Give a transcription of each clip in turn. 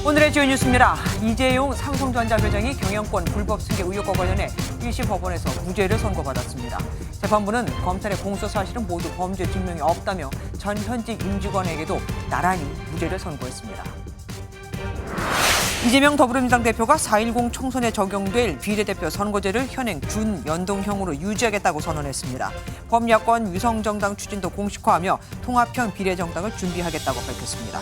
오늘의 주요 뉴스입니다. 이재용 삼성전자 회장이 경영권 불법 승계 의혹과 관련해 1심 법원에서 무죄를 선고받았습니다. 재판부는 검찰의 공소 사실은 모두 범죄 증명이 없다며 전 현직 임직원에게도 나란히 무죄를 선고했습니다. 이재명 더불어민주당 대표가 4.10 총선에 적용될 비례대표 선거제를 현행 준연동형으로 유지하겠다고 선언했습니다. 범야권 위성정당 추진도 공식화하며 통합형 비례정당을 준비하겠다고 밝혔습니다.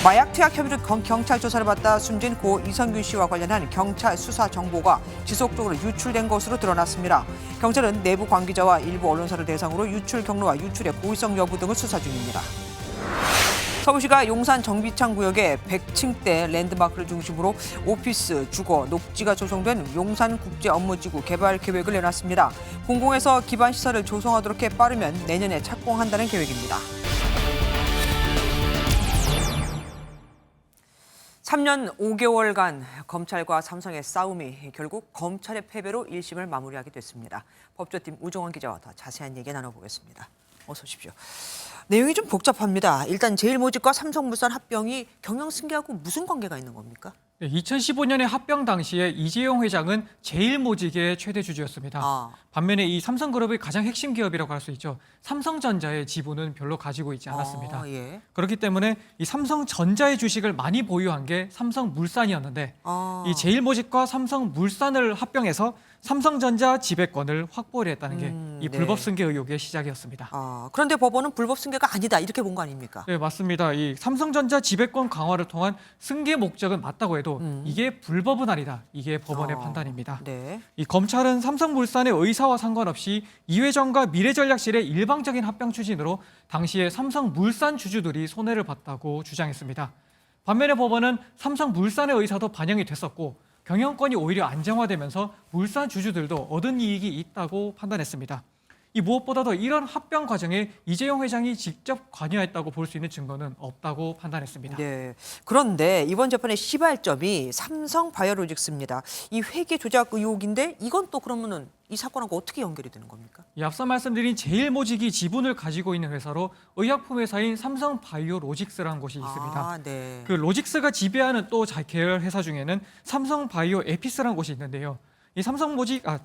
마약 투약 혐의로 경찰 조사를 받다 숨진 고 이성균 씨와 관련한 경찰 수사 정보가 지속적으로 유출된 것으로 드러났습니다. 경찰은 내부 관계자와 일부 언론사를 대상으로 유출 경로와 유출의 고의성 여부 등을 수사 중입니다. 서울시가 용산 정비창 구역에 100층대 랜드마크를 중심으로 오피스, 주거, 녹지가 조성된 용산국제업무지구 개발 계획을 내놨습니다. 공공에서 기반 시설을 조성하도록 해 빠르면 내년에 착공한다는 계획입니다. 3년 5개월간 검찰과 삼성의 싸움이 결국 검찰의 패배로 1심을 마무리하게 됐습니다. 법조팀 우정원 기자와 더 자세한 얘기 나눠보겠습니다. 어서 오십시오. 내용이 좀 복잡합니다. 일단 제일모직과 삼성물산 합병이 경영승계하고 무슨 관계가 있는 겁니까? 2015년에 합병 당시에 이재용 회장은 제일모직의 최대 주주였습니다. 반면에 이 삼성그룹의 가장 핵심 기업이라고 할 수 있죠. 삼성전자의 지분은 별로 가지고 있지 않았습니다. 예. 그렇기 때문에 이 삼성전자의 주식을 많이 보유한 게 삼성물산이었는데 이 제일모직과 삼성물산을 합병해서 삼성전자 지배권을 확보를 했다는 게 이 불법 승계 의혹의 시작이었습니다. 그런데 법원은 불법 승계가 아니다 이렇게 본 거 아닙니까? 네, 맞습니다. 이 삼성전자 지배권 강화를 통한 승계 목적은 맞다고 해도 이게 불법은 아니다. 이게 법원의 판단입니다. 네. 이 검찰은 삼성물산의 의사와 상관없이 이 회장과 미래전략실의 일방적인 합병 추진으로 당시에 삼성물산 주주들이 손해를 봤다고 주장했습니다. 반면에 법원은 삼성물산의 의사도 반영이 됐었고 경영권이 오히려 안정화되면서 물산 주주들도 얻은 이익이 있다고 판단했습니다. 이 무엇보다도 이런 합병 과정에 이재용 회장이 직접 관여했다고 볼 수 있는 증거는 없다고 판단했습니다. 네. 그런데 이번 재판의 시발점이 삼성바이오로직스입니다. 이 회계 조작 의혹인데 이건 또 그러면은 이 사건하고 어떻게 연결이 되는 겁니까? 앞서 말씀드린 제일모직이 지분을 가지고 있는 회사로 의약품 회사인 삼성바이오로직스라는 곳이 있습니다. 네. 그 로직스가 지배하는 또 계열 회사 중에는 삼성바이오 에피스라는 곳이 있는데요. 이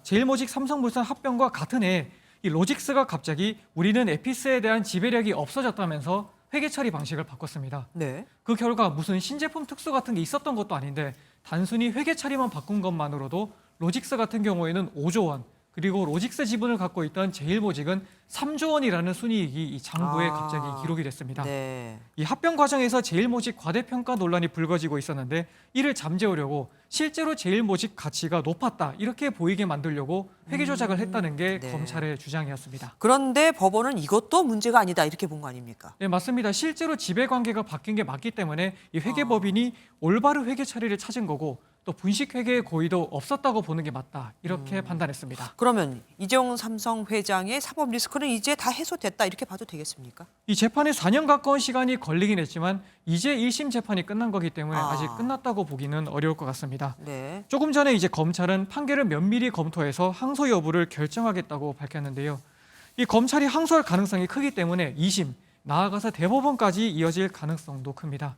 제일모직 삼성물산 합병과 같은 해 이 로직스가 갑자기 우리는 에피스에 대한 지배력이 없어졌다면서 회계 처리 방식을 바꿨습니다. 네. 그 결과 무슨 신제품 특수 같은 게 있었던 것도 아닌데 단순히 회계 처리만 바꾼 것만으로도 로직스 같은 경우에는 5조 원, 그리고 로직스 지분을 갖고 있던 제일모직은 3조 원이라는 순이익이 이 장부에 갑자기 기록이 됐습니다. 네. 이 합병 과정에서 제일모직 과대평가 논란이 불거지고 있었는데 이를 잠재우려고 실제로 제일모직 가치가 높았다 이렇게 보이게 만들려고 회계 조작을 했다는 게 네. 검찰의 주장이었습니다. 그런데 법원은 이것도 문제가 아니다 이렇게 본 거 아닙니까? 네, 맞습니다. 실제로 지배관계가 바뀐 게 맞기 때문에 이 회계법인이 올바른 회계 처리를 찾은 거고 또 분식회계의 고의도 없었다고 보는 게 맞다 이렇게 판단했습니다. 그러면 이재용 삼성 회장의 사법 리스크는 이제 다 해소됐다 이렇게 봐도 되겠습니까? 이 재판에 4년 가까운 시간이 걸리긴 했지만 이제 1심 재판이 끝난 거기 때문에 아직 끝났다고 보기는 어려울 것 같습니다. 네. 조금 전에 이제 검찰은 판결을 면밀히 검토해서 항소 여부를 결정하겠다고 밝혔는데요. 이 검찰이 항소할 가능성이 크기 때문에 2심, 나아가서 대법원까지 이어질 가능성도 큽니다.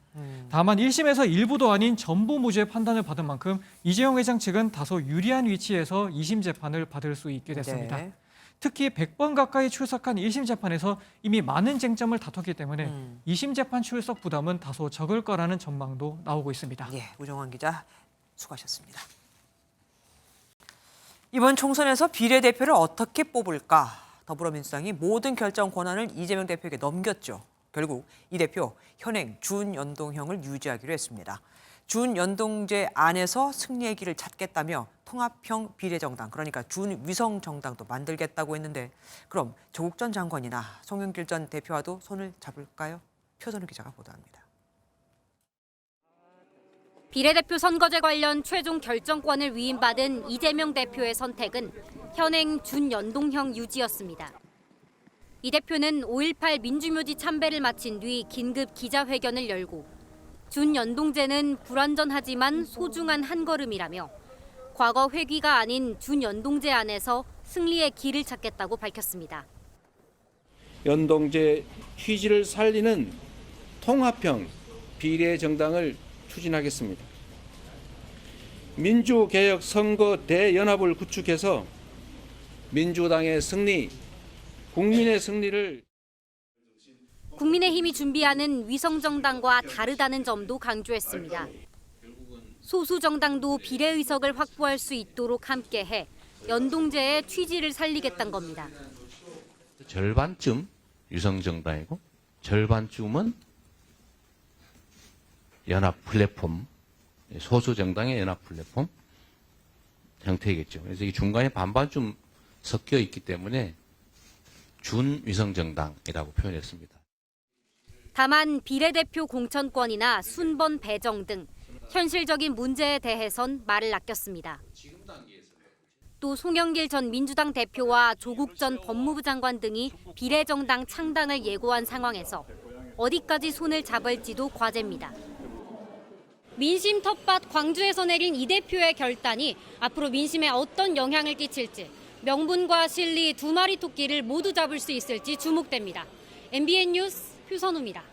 다만 1심에서 일부도 아닌 전부 무죄 판단을 받은 만큼 이재용 회장 측은 다소 유리한 위치에서 2심 재판을 받을 수 있게 됐습니다. 네. 특히 100번 가까이 출석한 1심 재판에서 이미 많은 쟁점을 다퉜기 때문에 2심 재판 출석 부담은 다소 적을 거라는 전망도 나오고 있습니다. 예, 우정환 기자 수고하셨습니다. 이번 총선에서 비례대표를 어떻게 뽑을까? 더불어민주당이 모든 결정 권한을 이재명 대표에게 넘겼죠. 결국 이 대표 현행 준연동형을 유지하기로 했습니다. 준연동제 안에서 승리의 길을 찾겠다며 통합형 비례정당, 그러니까 준위성정당도 만들겠다고 했는데 그럼 조국 전 장관이나 송영길 전 대표와도 손을 잡을까요? 표선우 기자가 보도합니다. 비례대표 선거제 관련 최종 결정권을 위임받은 이재명 대표의 선택은 현행 준연동형 유지였습니다. 이 대표는 5.18 민주묘지 참배를 마친 뒤 긴급 기자회견을 열고 준연동제는 불완전하지만 소중한 한 걸음이라며 과거 회귀가 아닌 준연동제 안에서 승리의 길을 찾겠다고 밝혔습니다. 연동제 취지를 살리는 통합형 비례정당을 추진하겠습니다. 민주개혁 선거 대연합을 구축해서 민주당의 승리, 국민의 승리를 국민의힘이 준비하는 위성정당과 다르다는 점도 강조했습니다. 소수정당도 비례의석을 확보할 수 있도록 함께해 연동제의 취지를 살리겠다는 겁니다. 절반쯤 위성정당이고 절반쯤은 연합 플랫폼, 소수정당의 연합 플랫폼 형태이겠죠. 그래서 이 중간에 반반쯤 섞여 있기 때문에 준위성정당이라고 표현했습니다. 다만 비례대표 공천권이나 순번 배정 등 현실적인 문제에 대해선 말을 아꼈습니다. 또 송영길 전 민주당 대표와 조국 전 법무부 장관 등이 비례정당 창당을 예고한 상황에서 어디까지 손을 잡을지도 과제입니다. 민심 텃밭 광주에서 내린 이 대표의 결단이 앞으로 민심에 어떤 영향을 끼칠지, 명분과 실리 두 마리 토끼를 모두 잡을 수 있을지 주목됩니다. MBN 뉴스 표선우입니다.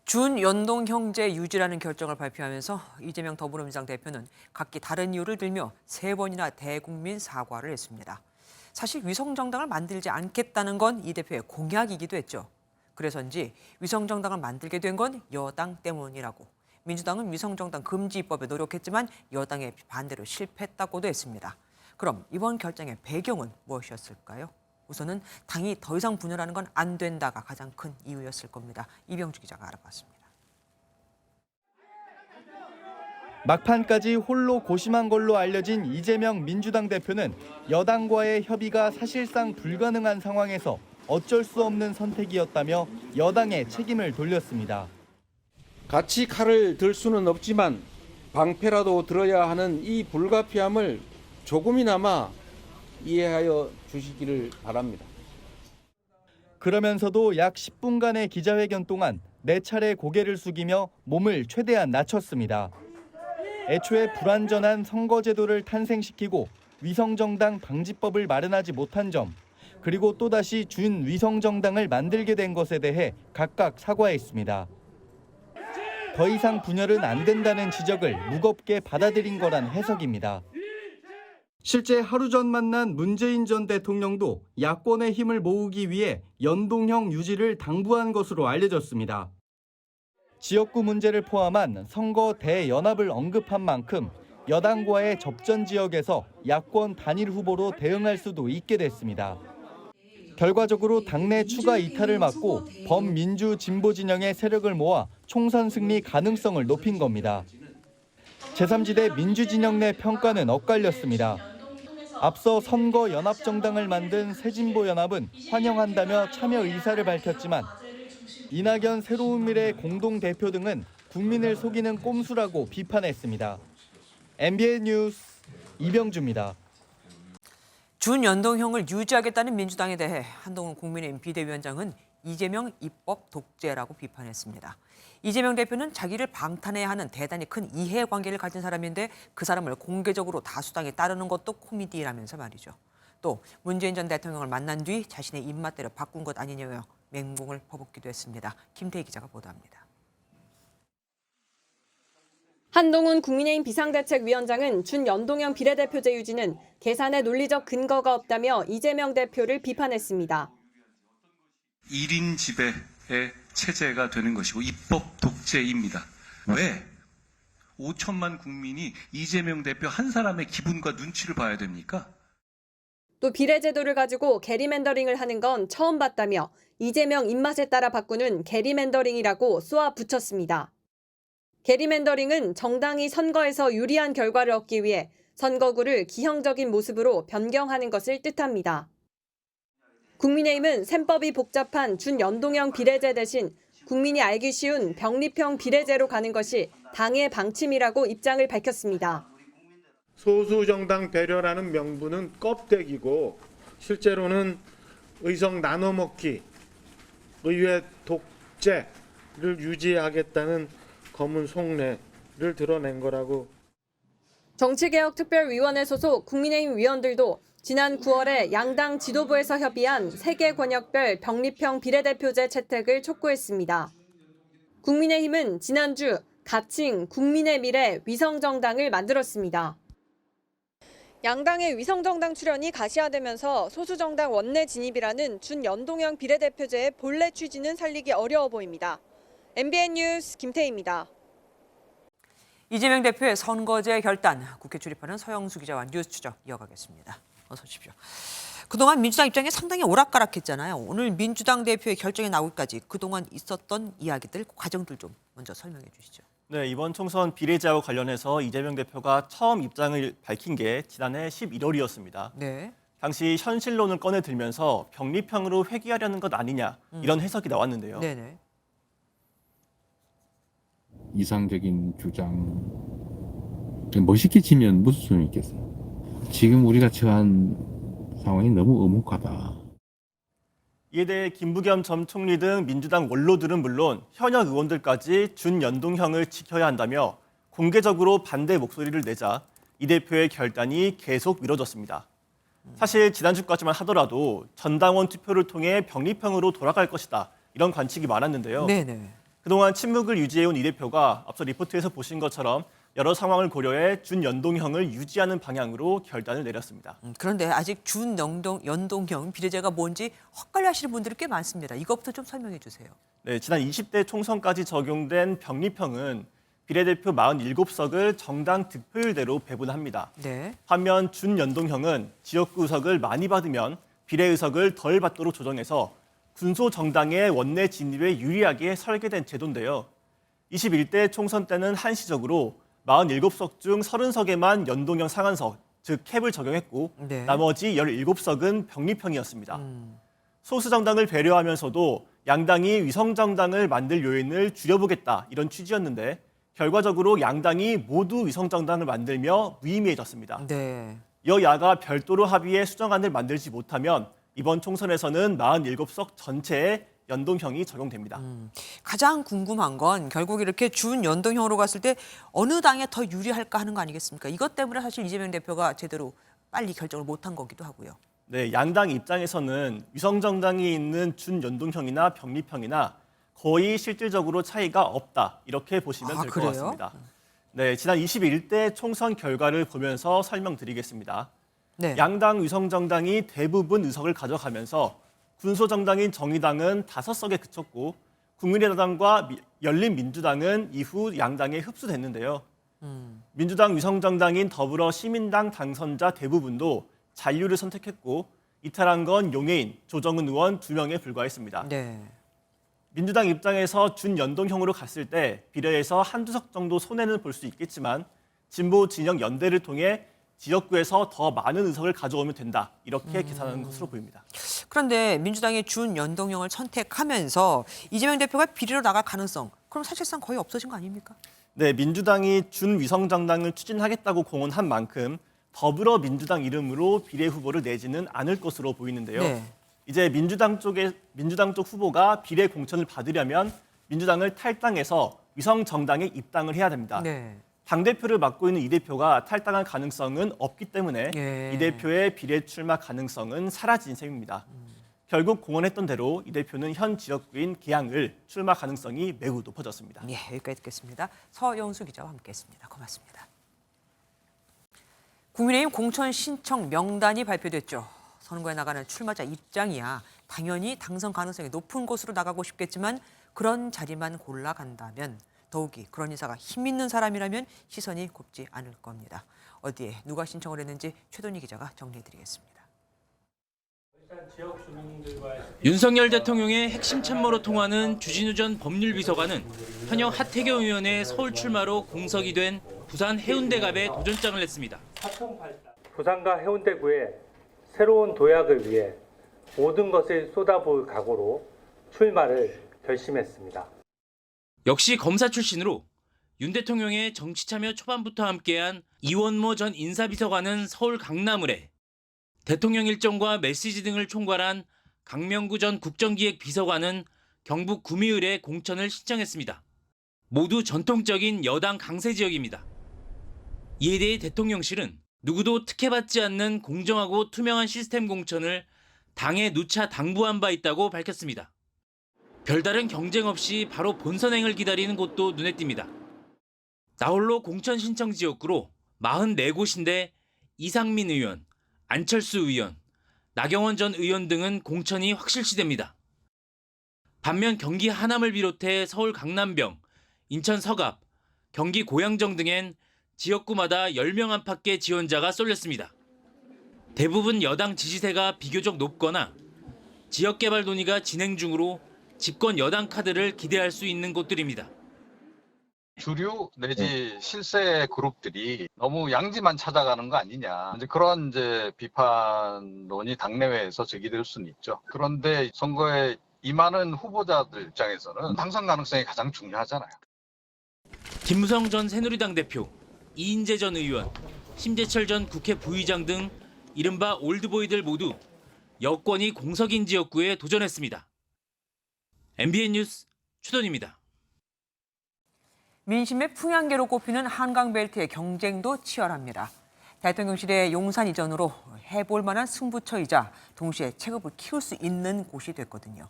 준연동형제 유지라는 결정을 발표하면서 이재명 더불어민주당 대표는 각기 다른 이유를 들며 3번이나 대국민 사과를 했습니다. 사실 위성정당을 만들지 않겠다는 건 이 대표의 공약이기도 했죠. 그래서인지 위성정당을 만들게 된 건 여당 때문이라고. 민주당은 위성정당 금지 입법에 노력했지만 여당의 반대로 실패했다고도 했습니다. 그럼 이번 결정의 배경은 무엇이었을까요? 우선은 당이 더 이상 분열하는 건 안 된다가 가장 큰 이유였을 겁니다. 이병주 기자가 알아봤습니다. 막판까지 홀로 고심한 걸로 알려진 이재명 민주당 대표는 여당과의 협의가 사실상 불가능한 상황에서 어쩔 수 없는 선택이었다며 여당에 책임을 돌렸습니다. 같이 칼을 들 수는 없지만 방패라도 들어야 하는 이 불가피함을 조금이나마 이해하여 주시기를 바랍니다. 그러면서도 약 10분간의 기자회견 동안 4차례 고개를 숙이며 몸을 최대한 낮췄습니다. 애초에 불완전한 선거제도를 탄생시키고 위성정당 방지법을 마련하지 못한 점, 그리고 또다시 준위성정당을 만들게 된 것에 대해 각각 사과했습니다. 더 이상 분열은 안 된다는 지적을 무겁게 받아들인 거란 해석입니다. 실제 하루 전 만난 문재인 전 대통령도 야권의 힘을 모으기 위해 연동형 유지를 당부한 것으로 알려졌습니다. 지역구 문제를 포함한 선거 대연합을 언급한 만큼 여당과의 접전 지역에서 야권 단일 후보로 대응할 수도 있게 됐습니다. 결과적으로 당내 추가 이탈을 막고 범민주 진보 진영의 세력을 모아 총선 승리 가능성을 높인 겁니다. 제3지대 민주진영 내 평가는 엇갈렸습니다. 앞서 선거연합정당을 만든 새진보연합은 환영한다며 참여 의사를 밝혔지만 이낙연 새로운미래 공동대표 등은 국민을 속이는 꼼수라고 비판했습니다. MBN 뉴스 이병주입니다. 준연동형을 유지하겠다는 민주당에 대해 한동훈 국민의힘 비대위원장은 이재명 입법 독재라고 비판했습니다. 이재명 대표는 자기를 방탄해야 하는 대단히 큰 이해관계를 가진 사람인데 그 사람을 공개적으로 다수당에 따르는 것도 코미디라면서 말이죠. 또 문재인 전 대통령을 만난 뒤 자신의 입맛대로 바꾼 것 아니냐며 맹공을 퍼붓기도 했습니다. 김태희 기자가 보도합니다. 한동훈 국민의힘 비상대책위원장은 준연동형 비례대표제 유지는 계산에 논리적 근거가 없다며 이재명 대표를 비판했습니다. 1인 지배의 체제가 되는 것이고 입법 독재입니다. 왜 5천만 국민이 이재명 대표 한 사람의 기분과 눈치를 봐야 됩니까? 또 비례제도를 가지고 게리맨더링을 하는 건 처음 봤다며 이재명 입맛에 따라 바꾸는 게리맨더링이라고 쏘아 붙였습니다. 게리맨더링은 정당이 선거에서 유리한 결과를 얻기 위해 선거구를 기형적인 모습으로 변경하는 것을 뜻합니다. 국민의힘은 셈법이 복잡한 준연동형 비례제 대신 국민이 알기 쉬운 병립형 비례제로 가는 것이 당의 방침이라고 입장을 밝혔습니다. 소수정당 배려라는 명분은 껍데기고 실제로는 의석 나눠먹기, 의회 독재를 유지하겠다는 검은 속내를 드러낸 거라고. 정치개혁특별위원회 소속 국민의힘 위원들도 지난 9월에 양당 지도부에서 협의한 3개 권역별 병립형 비례대표제 채택을 촉구했습니다. 국민의힘은 지난주 가칭 국민의 미래 위성정당을 만들었습니다. 양당의 위성정당 출연이 가시화되면서 소수정당 원내 진입이라는 준연동형 비례대표제의 본래 취지는 살리기 어려워 보입니다. MBN 뉴스 김태희입니다. 이재명 대표의 선거제 결단, 국회 출입하는 서영수 기자와 뉴스 추적 이어가겠습니다. 어서 오십시오. 그동안 민주당 입장에 상당히 오락가락했잖아요. 오늘 민주당 대표의 결정이 나오기까지 그동안 있었던 이야기들, 과정들 좀 먼저 설명해 주시죠. 네, 이번 총선 비례제와 관련해서 이재명 대표가 처음 입장을 밝힌 게 지난해 11월이었습니다. 네. 당시 현실론을 꺼내 들면서 병립형으로 회귀하려는 것 아니냐 이런 해석이 나왔는데요. 네네. 이상적인 주장 멋있게 치면 무슨 소용이 있겠어요. 지금 우리가 처한 상황이 너무 엄혹하다. 이에 대해 김부겸 전 총리 등 민주당 원로들은 물론 현역 의원들까지 준연동형을 지켜야 한다며 공개적으로 반대 목소리를 내자 이 대표의 결단이 계속 미뤄졌습니다. 사실 지난주까지만 하더라도 전당원 투표를 통해 병립형으로 돌아갈 것이다 이런 관측이 많았는데요. 네네. 그동안 침묵을 유지해온 이 대표가 앞서 리포트에서 보신 것처럼 여러 상황을 고려해 준연동형을 유지하는 방향으로 결단을 내렸습니다. 그런데 아직 준연동형 비례제가 뭔지 헛갈려하시는 분들이 꽤 많습니다. 이것부터 좀 설명해 주세요. 네, 지난 20대 총선까지 적용된 병립형은 비례대표 47석을 정당 득표율대로 배분합니다. 네. 반면 준연동형은 지역구 의석을 많이 받으면 비례 의석을 덜 받도록 조정해서 군소 정당의 원내 진입에 유리하게 설계된 제도인데요. 21대 총선 때는 한시적으로 47석 중 30석에만 연동형 상한석, 즉 캡을 적용했고 네. 나머지 17석은 병립형이었습니다. 소수 정당을 배려하면서도 양당이 위성정당을 만들 요인을 줄여보겠다 이런 취지였는데 결과적으로 양당이 모두 위성정당을 만들며 무의미해졌습니다. 네. 여야가 별도로 합의해 수정안을 만들지 못하면 이번 총선에서는 47석 전체에 연동형이 적용됩니다. 가장 궁금한 건 결국 이렇게 준연동형으로 갔을 때 어느 당에 더 유리할까 하는 거 아니겠습니까? 이것 때문에 사실 이재명 대표가 제대로 빨리 결정을 못한 거기도 하고요. 네, 양당 입장에서는 위성정당이 있는 준연동형이나 병립형이나 거의 실질적으로 차이가 없다 이렇게 보시면 될 것 그래요? 같습니다. 네, 지난 21대 총선 결과를 보면서 설명드리겠습니다. 네. 양당 위성정당이 대부분 의석을 가져가면서 군소정당인 정의당은 5석에 그쳤고 국민의당과 열린민주당은 이후 양당에 흡수됐는데요. 민주당 위성정당인 더불어시민당 당선자 대부분도 잔류를 선택했고 이탈한 건 용해인, 조정은 의원 2명에 불과했습니다. 네. 민주당 입장에서 준연동형으로 갔을 때 비례에서 한두 석 정도 손해는 볼 수 있겠지만 진보 진영 연대를 통해 지역구에서 더 많은 의석을 가져오면 된다. 이렇게 계산하는 것으로 보입니다. 그런데 민주당이 준연동형을 선택하면서 이재명 대표가 비례로 나갈 가능성, 그럼 사실상 거의 없어진 거 아닙니까? 네, 민주당이 준위성정당을 추진하겠다고 공언한 만큼 더불어민주당 이름으로 비례 후보를 내지는 않을 것으로 보이는데요. 네. 이제 민주당 쪽 후보가 비례 공천을 받으려면 민주당을 탈당해서 위성정당에 입당을 해야 됩니다. 네. 당대표를 맡고 있는 이 대표가 탈당할 가능성은 없기 때문에 예. 이 대표의 비례 출마 가능성은 사라진 셈입니다. 결국 공언했던 대로 이 대표는 현 지역구인 계양을 출마 가능성이 매우 높아졌습니다. 예, 여기까지 듣겠습니다. 서영수 기자와 함께했습니다. 고맙습니다. 국민의힘 공천 신청 명단이 발표됐죠. 선거에 나가는 출마자 입장이야 당연히 당선 가능성이 높은 곳으로 나가고 싶겠지만 그런 자리만 골라간다면 더욱이 그런 인사가 힘 있는 사람이라면 시선이 곱지 않을 겁니다. 어디에 누가 신청을 했는지 최돈희 기자가 정리해드리겠습니다. 윤석열 대통령의 핵심 참모로 통하는 주진우 전 법률비서관은 현역 하태경 의원의 서울 출마로 공석이 된 부산 해운대갑에 도전장을 냈습니다. 부산과 해운대구에 새로운 도약을 위해 모든 것을 쏟아부을 각오로 출마를 결심했습니다. 역시 검사 출신으로 윤 대통령의 정치 참여 초반부터 함께한 이원모 전 인사비서관은 서울 강남을에, 대통령 일정과 메시지 등을 총괄한 강명구 전 국정기획비서관은 경북 구미을에 공천을 신청했습니다. 모두 전통적인 여당 강세 지역입니다. 이에 대해 대통령실은 누구도 특혜받지 않는 공정하고 투명한 시스템 공천을 당에 누차 당부한 바 있다고 밝혔습니다. 별다른 경쟁 없이 바로 본선행을 기다리는 곳도 눈에 띕니다. 나홀로 공천 신청 지역구로 44곳인데 이상민 의원, 안철수 의원, 나경원 전 의원 등은 공천이 확실시됩니다. 반면 경기 하남을 비롯해 서울 강남병, 인천 서갑, 경기 고양정 등엔 지역구마다 10명 안팎의 지원자가 쏠렸습니다. 대부분 여당 지지세가 비교적 높거나 지역개발 논의가 진행 중으로 집권 여당 카드를 기대할 수 있는 곳들입니다. 주류 내지 실세 그룹들이 너무 양지만 찾아가는 거 아니냐. 그런 비판론이 당내외에서 제기될 수는 있죠. 그런데 선거에 임하는 후보자들 입장에서는 당선 가능성이 가장 중요하잖아요. 김무성 전 새누리당 대표, 이인재 전 의원, 심재철 전 국회 부의장 등 이른바 올드보이들 모두 여권이 공석인 지역구에 도전했습니다. MBN 뉴스 추돈입니다. 민심의 풍향계로 꼽히는 한강벨트의 경쟁도 치열합니다. 대통령실의 용산 이전으로 해볼 만한 승부처이자 동시에 체급을 키울 수 있는 곳이 됐거든요.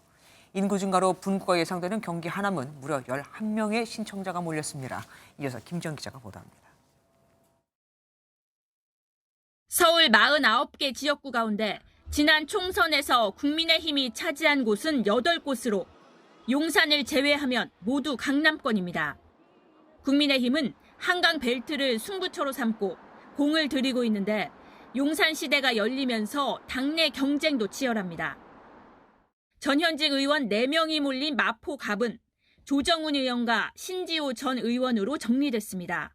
인구 증가로 분구가 예상되는 경기 하남은 무려 11명의 신청자가 몰렸습니다. 이어서 김지영 기자가 보도합니다. 서울 49개 지역구 가운데 지난 총선에서 국민의힘이 차지한 곳은 8곳으로 용산을 제외하면 모두 강남권입니다. 국민의힘은 한강 벨트를 승부처로 삼고 공을 들이고 있는데 용산 시대가 열리면서 당내 경쟁도 치열합니다. 전현직 의원 4명이 몰린 마포갑은 조정훈 의원과 신지호 전 의원으로 정리됐습니다.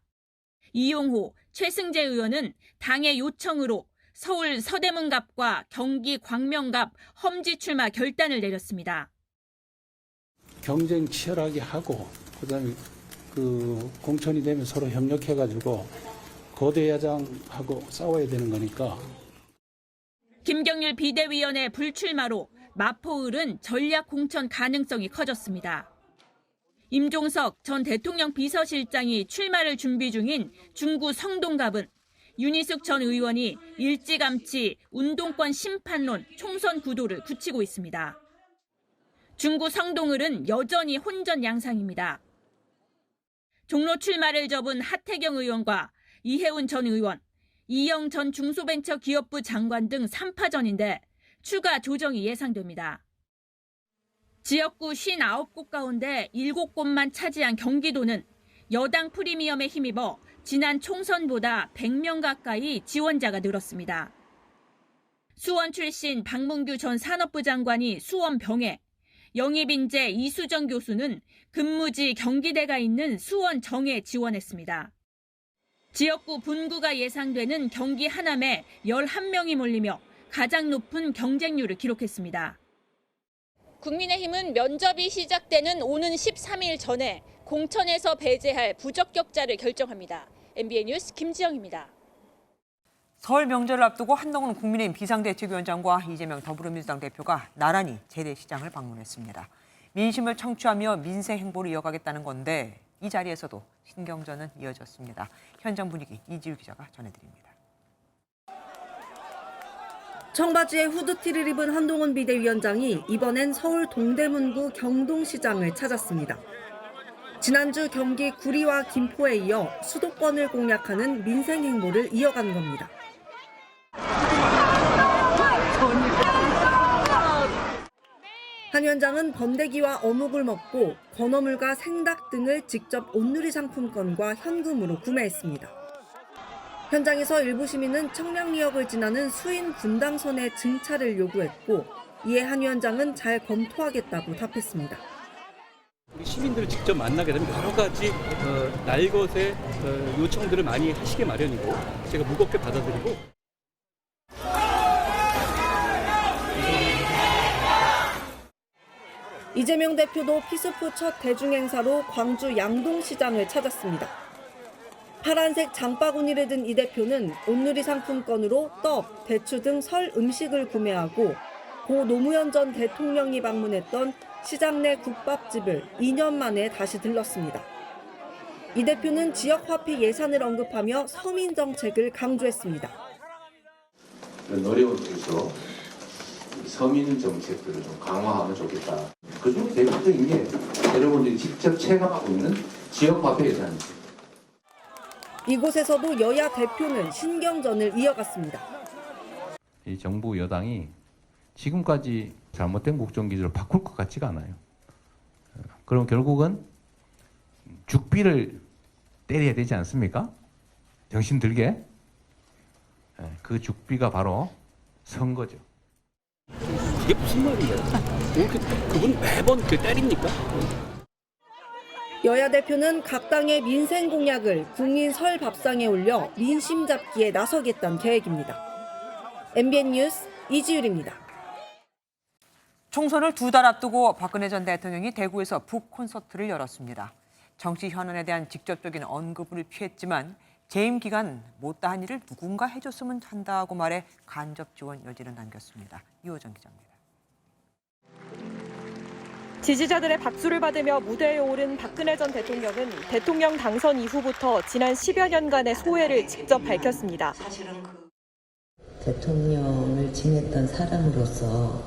이용호, 최승재 의원은 당의 요청으로 서울 서대문갑과 경기 광명갑 험지 출마 결단을 내렸습니다. 경쟁 치열하게 하고 그다음에 공천이 되면 서로 협력해가지고 거대 야당하고 싸워야 되는 거니까. 김경률 비대위원의 불출마로 마포을은 전략 공천 가능성이 커졌습니다. 임종석 전 대통령 비서실장이 출마를 준비 중인 중구 성동갑은 윤희숙 전 의원이 일찌감치 운동권 심판론 총선 구도를 굳히고 있습니다. 중구 성동을은 여전히 혼전 양상입니다. 종로 출마를 접은 하태경 의원과 이혜훈 전 의원, 이영 전 중소벤처기업부 장관 등 3파전인데 추가 조정이 예상됩니다. 지역구 59곳 가운데 7곳만 차지한 경기도는 여당 프리미엄에 힘입어 지난 총선보다 100명 가까이 지원자가 늘었습니다. 수원 출신 박문규 전 산업부 장관이 수원병에, 영입인재 이수정 교수는 근무지 경기대가 있는 수원정에 지원했습니다. 지역구 분구가 예상되는 경기 하남에 11명이 몰리며 가장 높은 경쟁률을 기록했습니다. 국민의힘은 면접이 시작되는 오는 13일 전에 공천에서 배제할 부적격자를 결정합니다. MBN 뉴스 김지영입니다. 설 명절을 앞두고 한동훈 국민의힘 비상대책위원장과 이재명 더불어민주당 대표가 나란히 재래시장을 방문했습니다. 민심을 청취하며 민생 행보를 이어가겠다는 건데 이 자리에서도 신경전은 이어졌습니다. 현장 분위기 이지우 기자가 전해드립니다. 청바지에 후드티를 입은 한동훈 비대위원장이 이번엔 서울 동대문구 경동시장을 찾았습니다. 지난주 경기 구리와 김포에 이어 수도권을 공략하는 민생 행보를 이어간 겁니다. 한 위원장은 번데기와 어묵을 먹고 건어물과 생닭 등을 직접 온누리 상품권과 현금으로 구매했습니다. 현장에서 일부 시민은 청량리역을 지나는 수인 분당선의 증차를 요구했고 이에 한 위원장은 잘 검토하겠다고 답했습니다. 우리 시민들을 직접 만나게 되면 여러 가지 날것의 요청들을 많이 하시게 마련이고 제가 무겁게 받아들이고 이재명 대표도 피스프 첫 대중행사로 광주 양동시장을 찾았습니다. 파란색 장바구니를 든 이 대표는 온누리 상품권으로 떡, 대추 등 설 음식을 구매하고 고 노무현 전 대통령이 방문했던 시장 내 국밥집을 2년 만에 다시 들렀습니다. 이 대표는 지역 화폐 예산을 언급하며 서민 정책을 강조했습니다. 어려운 데서 서민 정책들을 좀 강화하면 좋겠다. 그중에 대표적인 게 여러분들이 직접 체감하고 있는 지역 화폐 예산입니다. 이곳에서도 여야 대표는 신경전을 이어갔습니다. 이 정부 여당이 지금까지 잘못된 국정기조를 바꿀 것 같지가 않아요. 그럼 결국은 죽비를 때려야 되지 않습니까? 정신 들게. 그 죽비가 바로 선거죠. 그게 무슨 말이에요? 그분 매번 때립니까? 여야 대표는 각 당의 민생 공약을 국민 설 밥상에 올려 민심 잡기에 나서겠다는 계획입니다. MBN 뉴스 이지율입니다. 총선을 2달 앞두고 박근혜 전 대통령이 대구에서 북 콘서트를 열었습니다. 정치 현안에 대한 직접적인 언급을 피했지만 재임 기간 못다한 일을 누군가 해줬으면 한다고 말해 간접 지원 여지를 남겼습니다. 이호정 기자입니다. 지지자들의 박수를 받으며 무대에 오른 박근혜 전 대통령은 대통령 당선 이후부터 지난 10여 년간의 소회를 직접 밝혔습니다. 대통령을 지냈던 사람으로서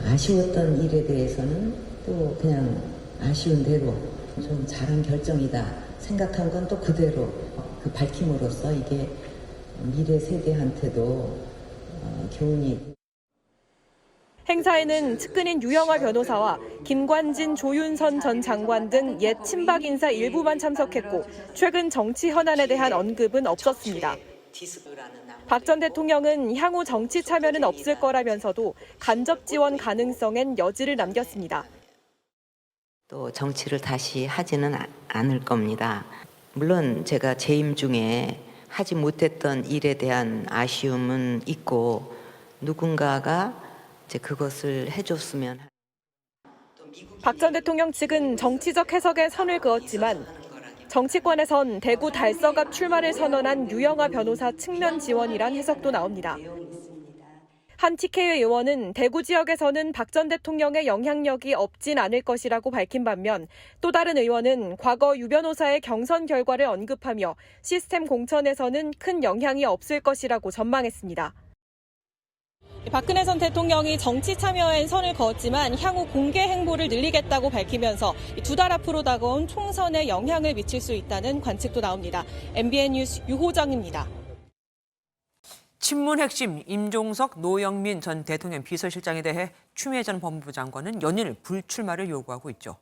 아쉬웠던 일에 대해서는 또 그냥 아쉬운 대로 좀 잘한 결정이다 생각한 건 또 그대로 그 밝힘으로써 이게 미래 세대한테도 교훈이. 행사에는 측근인 유영하 변호사와 김관진, 조윤선 전 장관 등 옛 친박 인사 일부만 참석했고 최근 정치 현안에 대한 언급은 없었습니다. 박 전 대통령은 향후 정치 참여는 없을 거라면서도 간접 지원 가능성엔 여지를 남겼습니다. 또 정치를 다시 하지는 않을 겁니다. 물론 제가 재임 중에 하지 못했던 일에 대한 아쉬움은 있고 누군가가 이제 그것을 해줬으면. 박 전 대통령 측은 정치적 해석에 선을 그었지만 정치권에선 대구 달서갑 출마를 선언한 유영하 변호사 측면 지원이란 해석도 나옵니다. 한 TK 의원은 대구 지역에서는 박 전 대통령의 영향력이 없진 않을 것이라고 밝힌 반면 또 다른 의원은 과거 유 변호사의 경선 결과를 언급하며 시스템 공천에서는 큰 영향이 없을 것이라고 전망했습니다. 박근혜 전 대통령이 정치 참여엔 선을 그었지만 향후 공개 행보를 늘리겠다고 밝히면서 2달 앞으로 다가온 총선에 영향을 미칠 수 있다는 관측도 나옵니다. MBN 뉴스 유호정입니다. 친문 핵심 임종석, 노영민 전 대통령 비서실장에 대해 추미애 전 법무부 장관은 연일 불출마를 요구하고 있죠.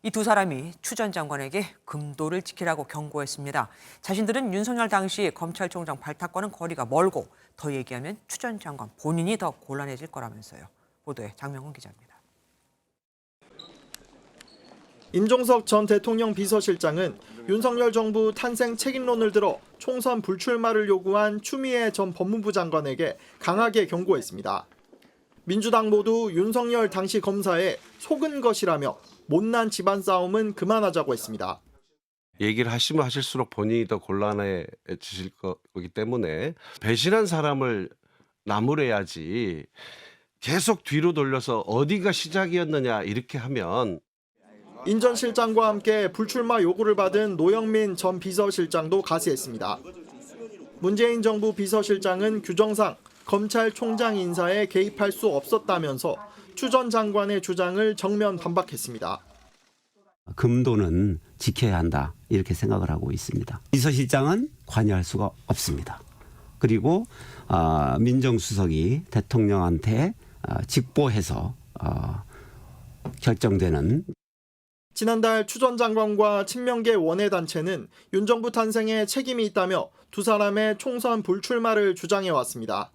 이 두 사람이 추 전 장관에게 금도를 지키라고 경고했습니다. 자신들은 윤석열 당시 검찰총장 발탁과는 거리가 멀고 더 얘기하면 추 전 장관 본인이 더 곤란해질 거라면서요. 보도에 장명훈 기자입니다. 임종석 전 대통령 비서실장은 윤석열 정부 탄생 책임론을 들어 총선 불출마를 요구한 추미애 전 법무부 장관에게 강하게 경고했습니다. 민주당 모두 윤석열 당시 검사에 속은 것이라며 못난 집안 싸움은 그만하자고 했습니다. 얘기를 하시면 하실수록 본인이 더 곤란해지실 거기 때문에 배신한 사람을 나무래야지 계속 뒤로 돌려서 어디가 시작이었느냐 이렇게 하면. 인 전 실장과 함께 불출마 요구를 받은 노영민 전 비서실장도 가세했습니다. 문재인 정부 비서실장은 규정상 검찰총장 인사에 개입할 수 없었다면서 추 전 장관의 주장을 정면 반박했습니다. 금도는 지켜야 한다 이렇게 생각을 하고 있습니다. 비서실장은 관여할 수가 없습니다. 그리고 민정수석이 대통령한테 직보해서 결정되는. 지난달 추 전 장관과 친명계 원외단체는 윤 정부 탄생에 책임이 있다며 두 사람의 총선 불출마를 주장해왔습니다.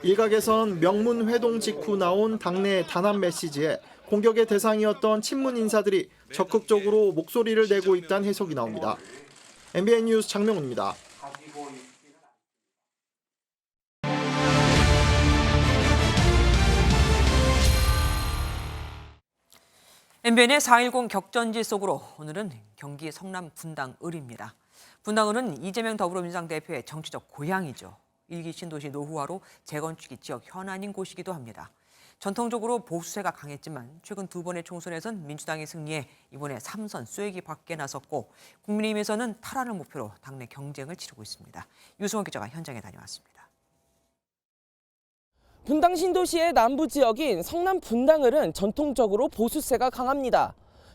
일각에선 명문 회동 직후 나온 당내 단합 메시지에 공격의 대상이었던 친문 인사들이 적극적으로 목소리를 내고 있다는 해석이 나옵니다. MBN 뉴스 장명훈입니다. MBN의 4.10 격전지 속으로 오늘은 경기 성남 분당을입니다. 분당을은 이재명 더불어민주당 대표의 정치적 고향이죠. 일기 신도시 노후화로 재건축이 지역 현안인 곳이기도 합니다. 전통적으로 보수세가 강했지만 최근 두 번의 총선에선 민주당이 승리해 이번에 3선 쐐기 밖에 나섰고 국민의힘에서는 탈환을 목표로 당내 경쟁을 치르고 있습니다. 유승원 기자가 현장에 다녀왔습니다. 분당 신도시의 남부 지역인 성남 분당을은 전통적으로 보수세가 강합니다.